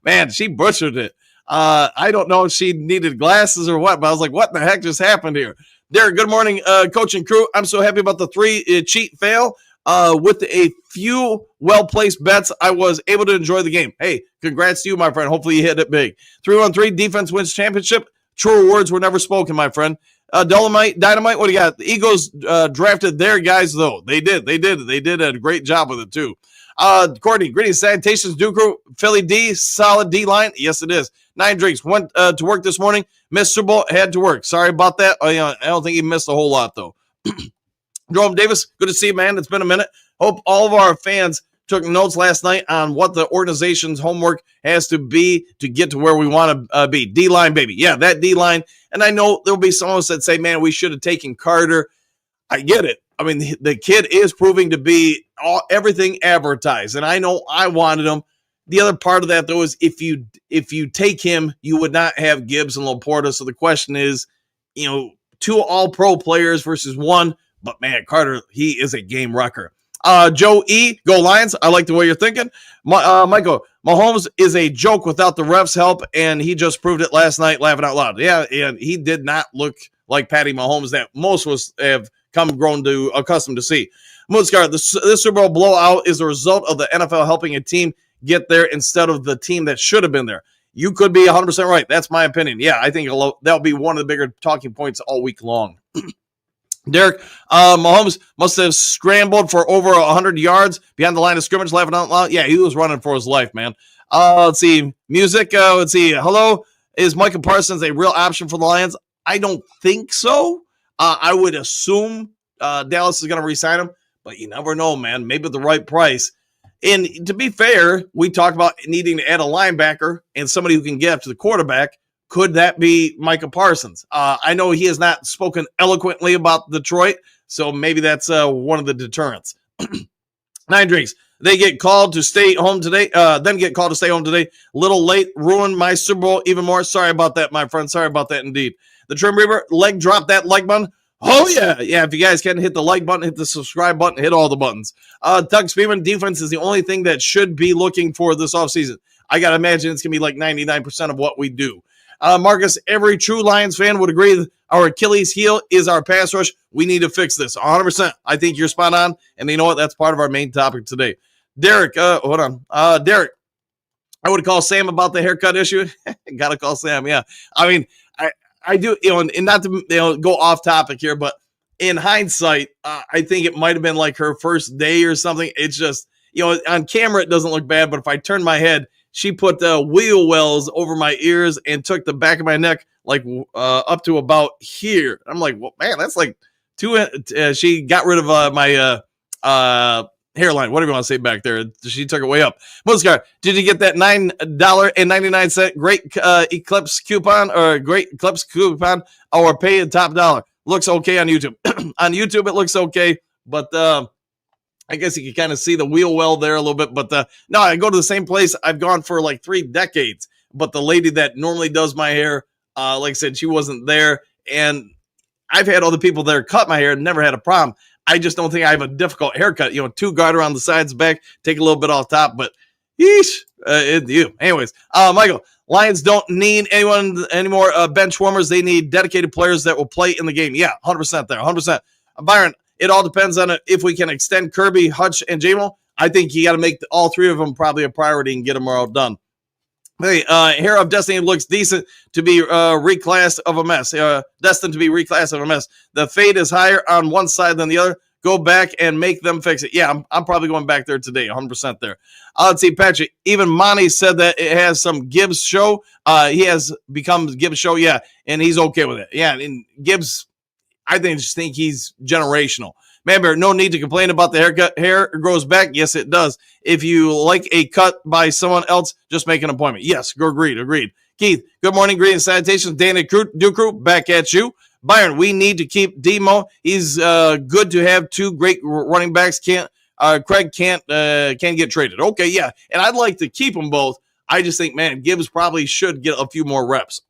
Man, she butchered it. I don't know if she needed glasses or what, but I was like, what the heck just happened here? Derek, good morning, coach and crew. I'm so happy about the 3 cheat fail. With a few well-placed bets, I was able to enjoy the game. Hey, congrats to you, my friend. Hopefully you hit it big. 3-on-3, defense wins championship. True words were never spoken, my friend. Dynamite, what do you got? The Eagles drafted their guys, though. They did a great job with it, too. Courtney, greetings, salutations, Duke Crew. Philly D, solid D-line. Yes, it is. 9 drinks. Went to work this morning. Missed Super Bowl, had to work. Sorry about that. I don't think he missed a whole lot, though. Jerome Davis, good to see you, man. It's been a minute. Hope all of our fans took notes last night on what the organization's homework has to be to get to where we want to be. D-line, baby. Yeah, that D-line. And I know there'll be some of us that say, man, we should have taken Carter. I get it. I mean, the kid is proving to be everything advertised, and I know I wanted him. The other part of that, though, is if you take him, you would not have Gibbs and Laporta. So the question is, 2 all-pro players versus 1. But, man, Carter, he is a game wrecker. Joe E., go Lions. I like the way you're thinking. Michael, Mahomes is a joke without the refs' help, and he just proved it last night, laughing out loud. Yeah, and he did not look like Patty Mahomes that most of us have accustomed to see. Moodscar, this Super Bowl blowout is a result of the NFL helping a team get there instead of the team that should have been there. You could be 100% right. That's my opinion. Yeah, I think that'll be one of the bigger talking points all week long. Derek, Mahomes must have scrambled for over 100 yards behind the line of scrimmage, laughing out loud. Yeah, he was running for his life, man. Let's see. Music, let's see. Hello, is Micah Parsons a real option for the Lions? I don't think so. I would assume Dallas is going to re-sign him, but you never know, man. Maybe at the right price. And to be fair, we talked about needing to add a linebacker and somebody who can get up to the quarterback. Could that be Micah Parsons? I know he has not spoken eloquently about Detroit, so maybe that's one of the deterrents. 9 drinks. They get called to stay home today. Little late, ruined my Super Bowl even more. Sorry about that, my friend. Sorry about that indeed. The Trim Reaper, leg drop that like button. Oh, yeah. Yeah, if you guys can hit the like button, hit the subscribe button, hit all the buttons. Doug Spearman, defense is the only thing that should be looking for this offseason. I got to imagine it's going to be like 99% of what we do. Marcus, every true Lions fan would agree that our Achilles heel is our pass rush. We need to fix this 100%. I think you're spot on. And you know what? That's part of our main topic today. Derek, hold on. Derek, I would call Sam about the haircut issue. Got to call Sam. Yeah. I mean, I do, and not to go off topic here, but in hindsight, I think it might have been like her first day or something. It's just, on camera, it doesn't look bad, but if I turn my head, she put wheel wells over my ears and took the back of my neck like up to about here. I'm like, well, man, that's like she got rid of my hairline, whatever you want to say back there. She took it way up. Muscar, did you get that $9.99 Great Eclipse coupon or Great Eclipse coupon or pay a top dollar? Looks okay on YouTube. On YouTube, it looks okay, but I guess you can kind of see the wheel well there a little bit. But no, I go to the same place I've gone for like 3 decades. But the lady that normally does my hair, like I said, she wasn't there. And I've had other people there cut my hair and never had a problem. I just don't think I have a difficult haircut. 2 guard around the sides, back, take a little bit off top, but yeesh, you. Anyways, Michael, Lions don't need anyone anymore bench warmers. They need dedicated players that will play in the game. Yeah, 100% there, 100%. Byron, it all depends on if we can extend Kirby, Hutch, and Jamo. I think you got to make all 3 of them probably a priority and get them all done. Hey, Hair of Destiny looks decent to be reclassed of a mess. Destined to be reclassed of a mess. The fade is higher on one side than the other. Go back and make them fix it. Yeah, I'm probably going back there today, 100% there. Let's see, Patrick. Even Monty said that it has some Gibbs show. He has become Gibbs show, yeah, and he's okay with it. Yeah, and Gibbs, I just think he's generational. Remember, no need to complain about the haircut. Hair grows back. Yes, it does. If you like a cut by someone else, just make an appointment. Yes, agreed. Keith, good morning. Greetings, salutations. Danny Ducrew, back at you. Byron, we need to keep Demo. He's good to have 2 great running backs. Craig can't get traded. Okay, yeah. And I'd like to keep them both. I just think, man, Gibbs probably should get a few more reps.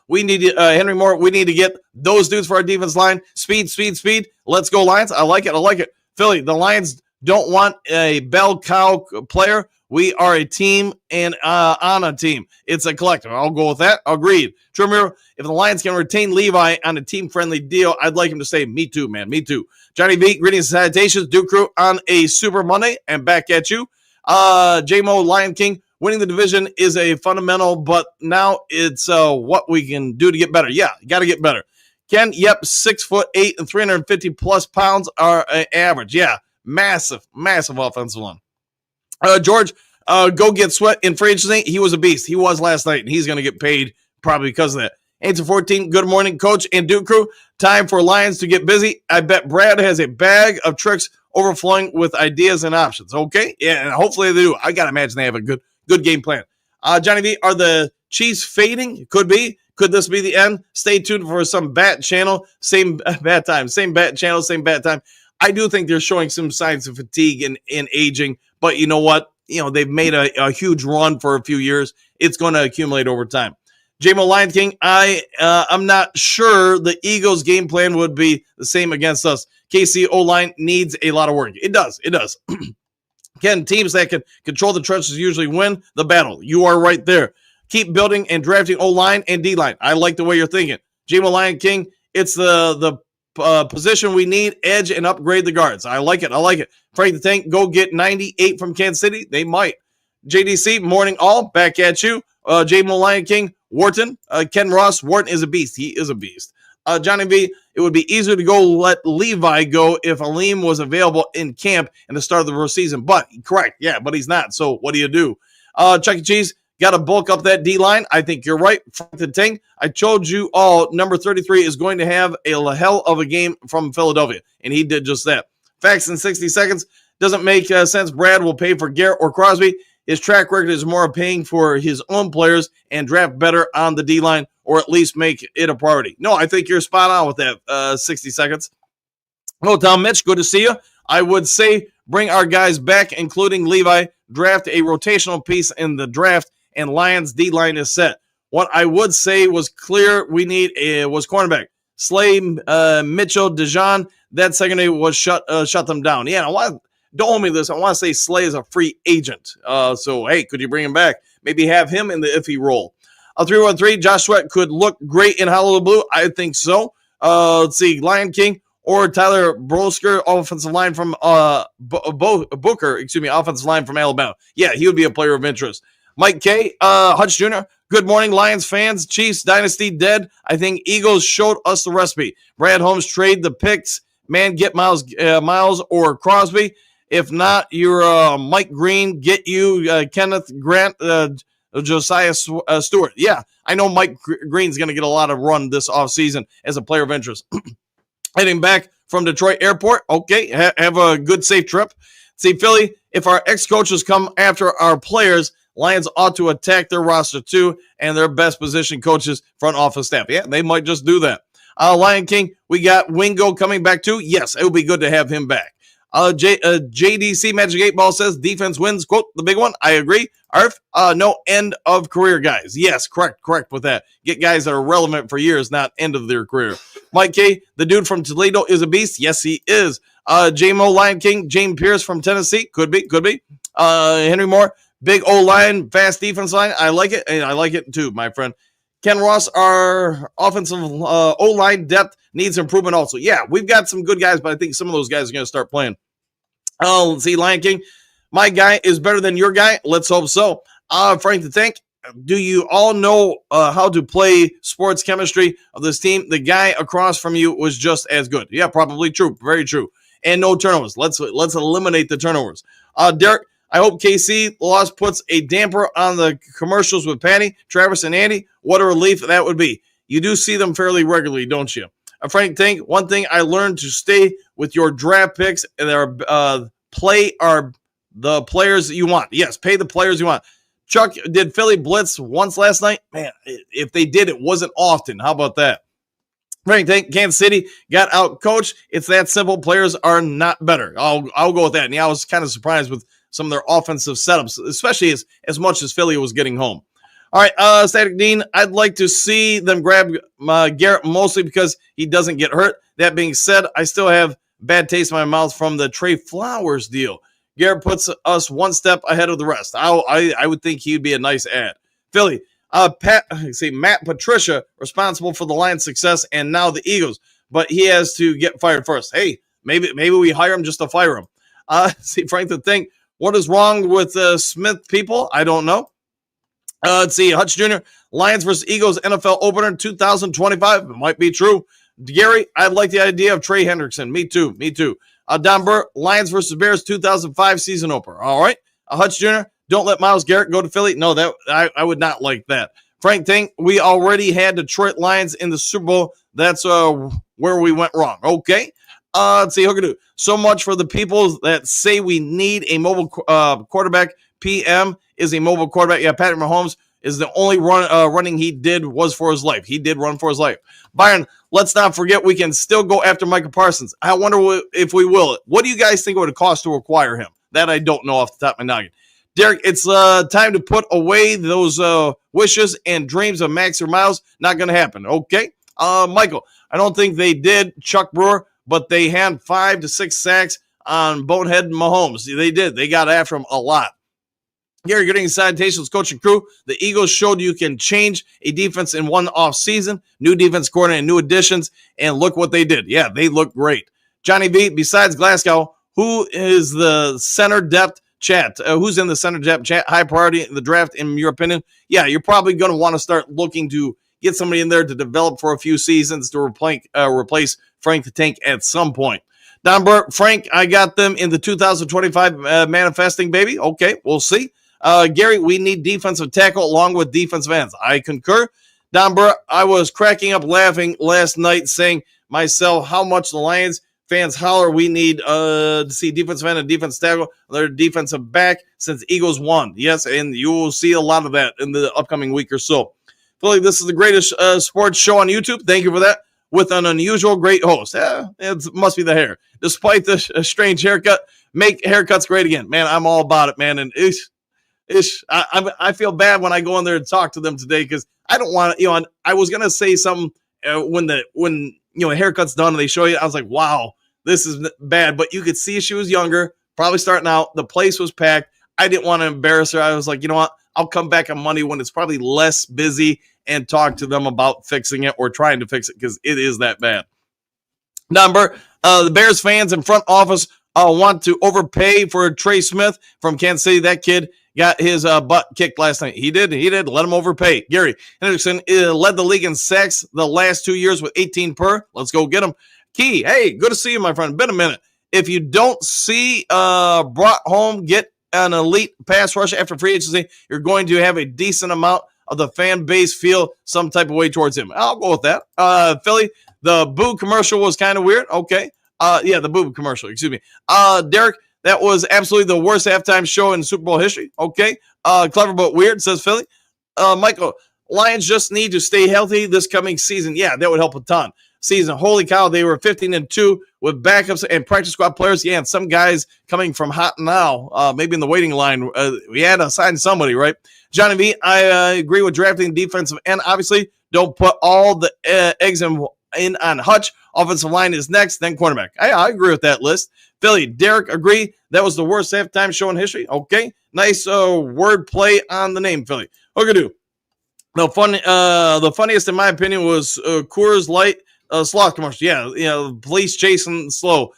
We need Henry Moore. We need to get those dudes for our defense line. Speed. Let's go, Lions. I like it. Philly, the Lions don't want a bell cow player. We are a team and on a team. It's a collective. I'll go with that. Agreed. Tremere, if the Lions can retain Levi on a team-friendly deal, I'd like him to say, me too, man. Me too. Johnny V, greetings and salutations. Duke Crew on a Super Monday and back at you. J-Mo, Lion King. Winning the division is a fundamental, but now it's what we can do to get better. Yeah, you got to get better. Ken, yep, 6'8" and 350 plus pounds are average. Yeah, massive offensive line. George, go get Sweat in free agency. He was a beast. He was last night, and he's going to get paid probably because of that. 8-14, good morning, Coach and Duke Crew. Time for Lions to get busy. I bet Brad has a bag of tricks overflowing with ideas and options. Okay, yeah, and hopefully they do. I got to imagine they have a good game plan. Johnny V, are the Chiefs fading? Could be. Could this be the end? Stay tuned for some bat channel. Same bat time. Same bat channel, same bat time. I do think they're showing some signs of fatigue and aging, but you know what? They've made a huge run for a few years. It's going to accumulate over time. J-Mo Lion King, I'm not sure the Eagles' game plan would be the same against us. KC O-line needs a lot of work. It does. Ken, teams that can control the trenches usually win the battle. You are right there. Keep building and drafting O-line and D-line. I like the way you're thinking. J-Mo Lion King, it's the position we need, edge, and upgrade the guards. I like it. Frank the Tank, go get 98 from Kansas City. They might. JDC, morning all, back at you. J-Mo Lion King, Wharton. Ken Ross, Wharton is a beast. He is a beast. Johnny V, it would be easier to go let Levi go if Aleem was available in camp in the start of the season. But, correct, yeah, but he's not. So what do you do? Chuck E. Cheese, got to bulk up that D-line. I think you're right. Frank the Tank, I told you all, number 33 is going to have a hell of a game from Philadelphia, and he did just that. Facts in 60 seconds. Doesn't make sense. Brad will pay for Garrett or Crosby. His track record is more paying for his own players and draft better on the D-line, or at least make it a priority. No, I think you're spot on with that 60 seconds. Hello, Tom Mitch. Good to see you. I would say bring our guys back, including Levi. Draft a rotational piece in the draft, and Lions D-line is set. What I would say was clear we need was cornerback. Slay, Mitchell, Dijon. That secondary was shut them down. Yeah, don't hold me to this. I want to say Slay is a free agent. So, hey, could you bring him back? Maybe have him in the iffy role. 313, Josh Sweat could look great in Hollow Blue. I think so. Let's see, Lion King or Tyler Brosker, offensive line from Booker, offensive line from Alabama. Yeah, he would be a player of interest. Mike K, Hutch Jr., good morning, Lions fans. Chiefs dynasty dead. I think Eagles showed us the recipe. Brad Holmes trade the picks. Man, get Miles or Crosby. If not, you're Mike Green. Get you Kenneth Grant, Josiah Stewart. Yeah, I know Mike Green's going to get a lot of run this offseason as a player of interest. heading back from Detroit Airport. Okay, have a good, safe trip. See, Philly, if our ex-coaches come after our players, Lions ought to attack their roster too and their best position coaches, front office staff. Yeah, they might just do that. Lion King, we got Wingo coming back too. Yes, it would be good to have him back. JDC Magic 8 Ball says defense wins, quote, the big one. I agree. Arf, no end of career guys. Yes, correct with that. Get guys that are relevant for years, not end of their career. Mike K, the dude from Toledo is a beast. Yes, he is. J-Mo Lion King, James Pierce from Tennessee. Could be. Henry Moore, big O-line, fast defense line. I like it, and I like it too, my friend. Ken Ross, our offensive O-line depth needs improvement also. Yeah, we've got some good guys, but I think some of those guys are going to start playing. Let's see, Lion King. My guy is better than your guy. Let's hope so. Frank the Tank, do you all know how to play sports chemistry of this team? The guy across from you was just as good. Yeah, probably true. Very true. And no turnovers. Let's eliminate the turnovers. Derek, I hope KC loss puts a damper on the commercials with Patty, Travis, and Andy. What a relief that would be. You do see them fairly regularly, don't you? Frank Tank, one thing I learned to stay with your draft picks and play the players that you want. Yes, pay the players you want. Chuck, did Philly blitz once last night? Man, if they did, it wasn't often. How about that? Frank Tank, Kansas City got out coached. It's that simple. Players are not better. I'll go with that. And yeah, I was kind of surprised with some of their offensive setups, especially as much as Philly was getting home. All right, Static Dean, I'd like to see them grab Garrett mostly because he doesn't get hurt. That being said, I still have bad taste in my mouth from the Trey Flowers deal. Garrett puts us one step ahead of the rest. I would think he'd be a nice add. Philly, Matt Patricia, responsible for the Lions' success and now the Eagles, but he has to get fired first. Hey, maybe we hire him just to fire him. Frank the Thing, what is wrong with Smith people? I don't know. Let's see, Hutch Jr., Lions versus Eagles NFL opener 2025. It might be true. Gary, I like the idea of Trey Hendrickson. Me too. Don Burr, Lions versus Bears 2005 season opener. All right. Hutch Jr., don't let Myles Garrett go to Philly. No, that I would not like that. Frank Ting, we already had Detroit Lions in the Super Bowl. That's where we went wrong. Okay. Let's see, Hookadoo. So much for the people that say we need a mobile quarterback. PM is a mobile quarterback. Yeah, Patrick Mahomes is the only running he did was for his life. He did run for his life. Byron, let's not forget we can still go after Micah Parsons. I wonder if we will. What do you guys think it would cost to acquire him? That I don't know off the top of my noggin. Derek, it's time to put away those wishes and dreams of Max or Miles. Not going to happen. Okay. Michael, I don't think they did Chuck Brewer, but they had 5 to 6 sacks on Bonehead Mahomes. They did. They got after him a lot. Gary Gooding, Salutations, coach and crew. The Eagles showed you can change a defense in one off season. New defense coordinator, new additions, and look what they did. Yeah, they look great. Johnny V, besides Glasgow, who is the center depth chat? Who's in the center depth chat? High priority in the draft, in your opinion? Yeah, you're probably going to want to start looking to get somebody in there to develop for a few seasons to replace Frank the Tank at some point. Don Burke, Frank, I got them in the 2025 manifesting, baby. Okay, we'll see. Gary, we need defensive tackle along with defensive ends. I concur. Don Burr, I was cracking up laughing last night saying myself how much the Lions fans holler we need to see defensive end and defensive tackle, their defensive back since Eagles won. Yes, and you will see a lot of that in the upcoming week or so. Philly, this is the greatest sports show on YouTube. Thank you for that. With an unusual great host. It must be the hair. Despite the strange haircut, make haircuts great again. Man, I'm all about it, man. And I feel bad when I go in there and talk to them today because I don't want to, I was going to say something when haircut's done and they show you, I was like, wow, this is bad. But you could see she was younger, probably starting out. The place was packed. I didn't want to embarrass her. I was like, you know what? I'll come back on Monday when it's probably less busy and talk to them about fixing it or trying to fix it because it is that bad. Number, the Bears fans in front office want to overpay for Trey Smith from Kansas City. That kid got his butt kicked last night. He did. Let him overpay. Gary Henderson led the league in sacks the last 2 years with 18 per. Let's go get him. Key, hey, good to see you, my friend. Been a minute. If you don't see brought home get an elite pass rush after free agency, you're going to have a decent amount of the fan base feel some type of way towards him. I'll go with that. Philly, the boo commercial was kind of weird. Okay. Yeah, the boo commercial, excuse me. Derek, that was absolutely the worst halftime show in Super Bowl history. Okay. Clever but weird, says Philly. Michael, Lions just need to stay healthy this coming season. Yeah, that would help a ton. Season, holy cow, they were 15-2 with backups and practice squad players. Yeah, and some guys coming from hot now, maybe in the waiting line. We had to sign somebody, right? Johnny V, I agree with drafting defensive end. Obviously, don't put all the eggs in on Hutch. Offensive line is next, then cornerback. I agree with that list. Philly, Derek, agree. That was the worst halftime show in history. Okay, nice word play on the name, Philly. Hookadoo. The funniest, in my opinion, was Coors Light sloth commercial. Yeah, police chasing slow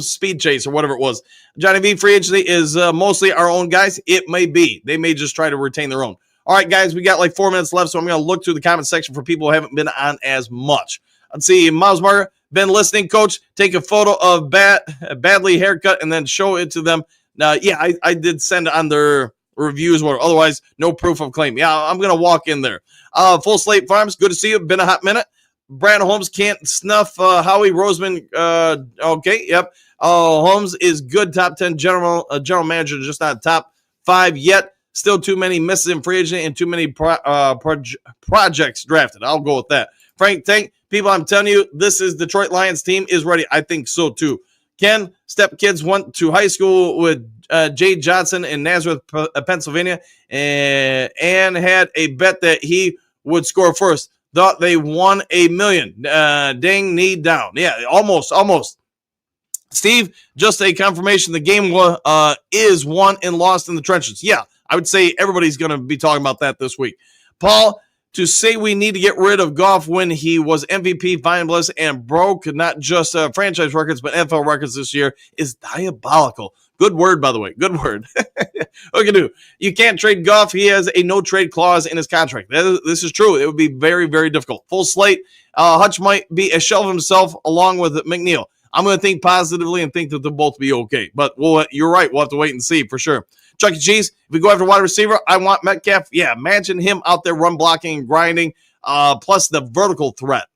speed chase or whatever it was. Johnny V, free agency is mostly our own guys. It may be. They may just try to retain their own. All right, guys, we got like 4 minutes left, so I'm going to look through the comment section for people who haven't been on as much. Let's see. Miles Margaret, been listening, coach. Take a photo of badly haircut and then show it to them. Now, yeah, I did send on their reviews, or otherwise no proof of claim. Yeah, I'm going to walk in there. Full Slate Farms, good to see you. Been a hot minute. Brad Holmes can't snuff Howie Roseman. Okay, yep. Holmes is good top 10 general manager, just not top 5 yet. Still too many misses in free agent and too many projects drafted. I'll go with that. Frank Tank, people, I'm telling you, this is Detroit Lions team is ready. I think so too. Ken, stepkids went to high school with Jay Johnson in Nazareth, Pennsylvania, and had a bet that he would score first. Thought they won $1 million. Dang, knee down. Yeah, almost. Steve, just a confirmation the game is won and lost in the trenches. Yeah, I would say everybody's going to be talking about that this week. Paul, to say we need to get rid of Goff when he was MVP finalist and broke not just franchise records but NFL records this year is diabolical. Good word, by the way. Good word. Okay, you can't trade Goff. He has a no-trade clause in his contract. This is true. It would be very, very difficult. Full slate. Hutch might be a shell of himself along with McNeil. I'm going to think positively and think that they'll both be okay. But you're right. We'll have to wait and see for sure. Chuck E. Cheese, if we go after wide receiver, I want Metcalf. Yeah, imagine him out there run blocking and grinding, plus the vertical threat.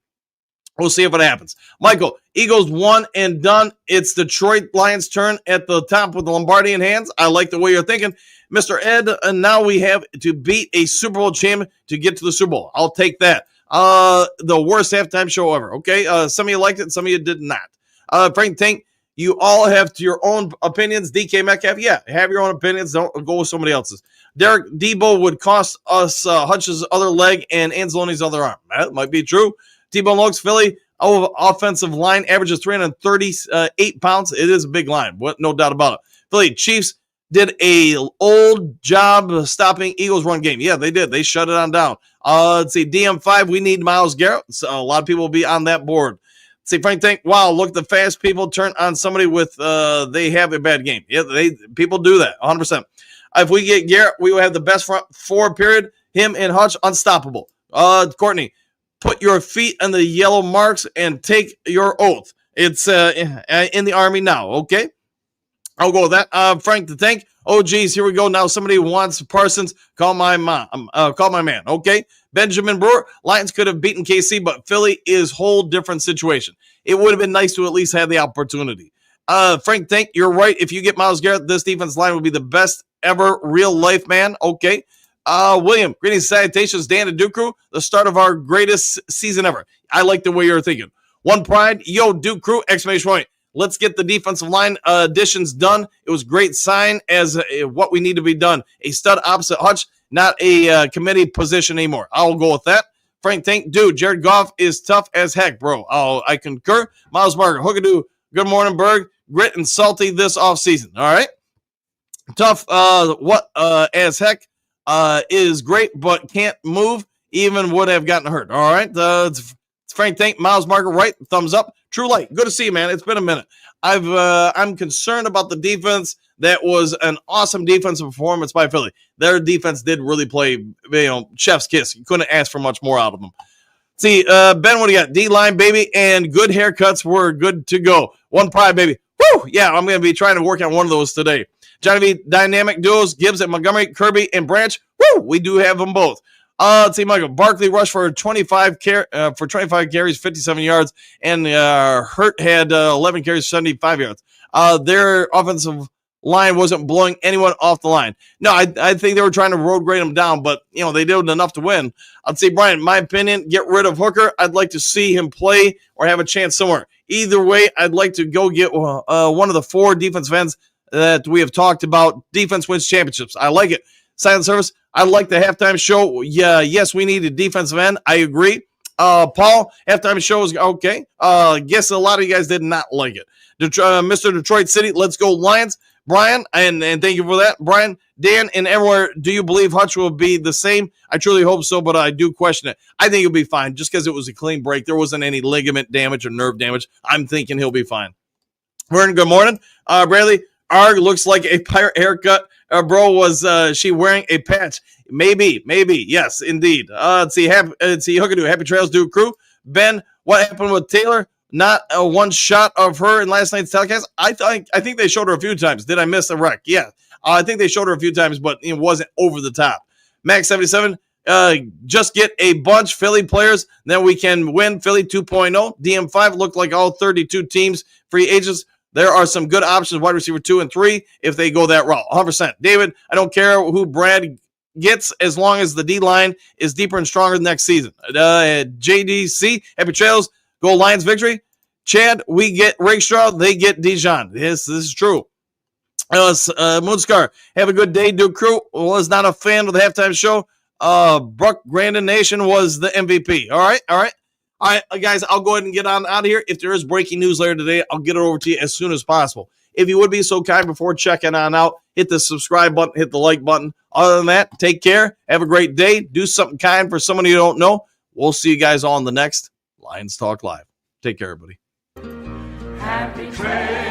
We'll see if it happens. Michael, Eagles one and done. It's Detroit Lions' turn at the top with the Lombardi in hands. I like the way you're thinking. Mr. Ed, and now we have to beat a Super Bowl champion to get to the Super Bowl. I'll take that. The worst halftime show ever, okay? Some of you liked it, some of you did not. Frank Tank, you all have your own opinions. DK Metcalf, yeah, have your own opinions. Don't go with somebody else's. Derek, Debo would cost us Hutch's other leg and Anzalone's other arm. That might be true. T-Bone Lokes, Philly, offensive line averages 338 pounds. It is a big line, no doubt about it. Philly, Chiefs did a old job stopping Eagles run game. Yeah, they did. They shut it on down. Let's see, DM5, we need Myles Garrett. So a lot of people will be on that board. Let's see, Frank Tank, wow, look at the fast people turn on somebody with they have a bad game. Yeah, people do that, 100%. If we get Garrett, we will have the best front four, period. Him and Hutch, unstoppable. Courtney, put your feet on the yellow marks and take your oath. It's in the Army now, okay? I'll go with that. Frank the Tank. Oh, geez, here we go. Now somebody wants Parsons. Call my mom. Call my man, okay? Benjamin Brewer. Lions could have beaten KC, but Philly is whole different situation. It would have been nice to at least have the opportunity. Frank Tank, you're right. If you get Myles Garrett, this defense line would be the best ever real life man, okay? William, greetings, salutations, Dan and Duke Crew. The start of our greatest season ever. I like the way you're thinking. One pride, yo, Duke Crew, exclamation point. Let's get the defensive line additions done. It was great sign as what we need to be done. A stud opposite Hutch, not a committee position anymore. I'll go with that. Frank Tank, dude, Jared Goff is tough as heck, bro. I concur. Miles Margaret, Hookadoo, good morning, Berg. Grit and salty this offseason. All right. Tough as heck is great, but can't move. Even would have gotten hurt. All right. It's Frank Tank, Miles Margaret, right? Thumbs up. True Light, good to see you, man. It's been a minute. I'm concerned about the defense. That was an awesome defensive performance by Philly. Their defense did really play, chef's kiss. You couldn't ask for much more out of them. See, Ben, what do you got? D-line, baby, and good haircuts were good to go. One pride, baby. Woo! Yeah, I'm going to be trying to work on one of those today. Johnny V, dynamic duos, Gibbs and Montgomery, Kirby and Branch. Woo! We do have them both. Let's see, Michael Barkley rushed for 25 carries, 57 yards, and Hurt had 11 carries, 75 yards. Their offensive line wasn't blowing anyone off the line. No, I think they were trying to road grade them down, but they did enough to win. I'd say, Brian, in my opinion, get rid of Hooker. I'd like to see him play or have a chance somewhere. Either way, I'd like to go get one of the 4 defensive ends that we have talked about. Defense wins championships. I like it. Silent service. I like the halftime show. Yeah, yes, we need a defensive end. I agree. Paul, halftime show is okay. Guess a lot of you guys did not like it. Mr. Detroit City, let's go Lions. Brian, and thank you for that. Brian, Dan, and everywhere, do you believe Hutch will be the same? I truly hope so, but I do question it. I think he'll be fine just because it was a clean break. There wasn't any ligament damage or nerve damage. I'm thinking he'll be fine. Vernon, good morning. Bradley, Arg looks like a pirate haircut. Bro, was she wearing a patch? Maybe. Yes, indeed. Let's see, Hookadoo, happy trails, dude, crew. Ben, what happened with Taylor? Not one shot of her in last night's telecast. I think they showed her a few times. Did I miss a wreck? Yeah. I think they showed her a few times, but it wasn't over the top. Max 77, just get a bunch Philly players, then we can win Philly 2.0. DM5 looked like all 32 teams, free agents. There are some good options, wide receiver 2 and 3, if they go that route. 100%. David, I don't care who Brad gets as long as the D-line is deeper and stronger next season. JDC, happy trails. Go Lions victory. Chad, we get Rakestraw. They get Dijon. This is true. Moonscar, have a good day, Duke crew. Was not a fan of the halftime show. Brooke Grandin Nation was the MVP. All right, guys, I'll go ahead and get on out of here. If there is breaking news later today, I'll get it over to you as soon as possible. If you would be so kind before checking on out, hit the subscribe button, hit the like button. Other than that, take care. Have a great day. Do something kind for someone you don't know. We'll see you guys on the next Lions Talk Live. Take care, everybody. Happy trail.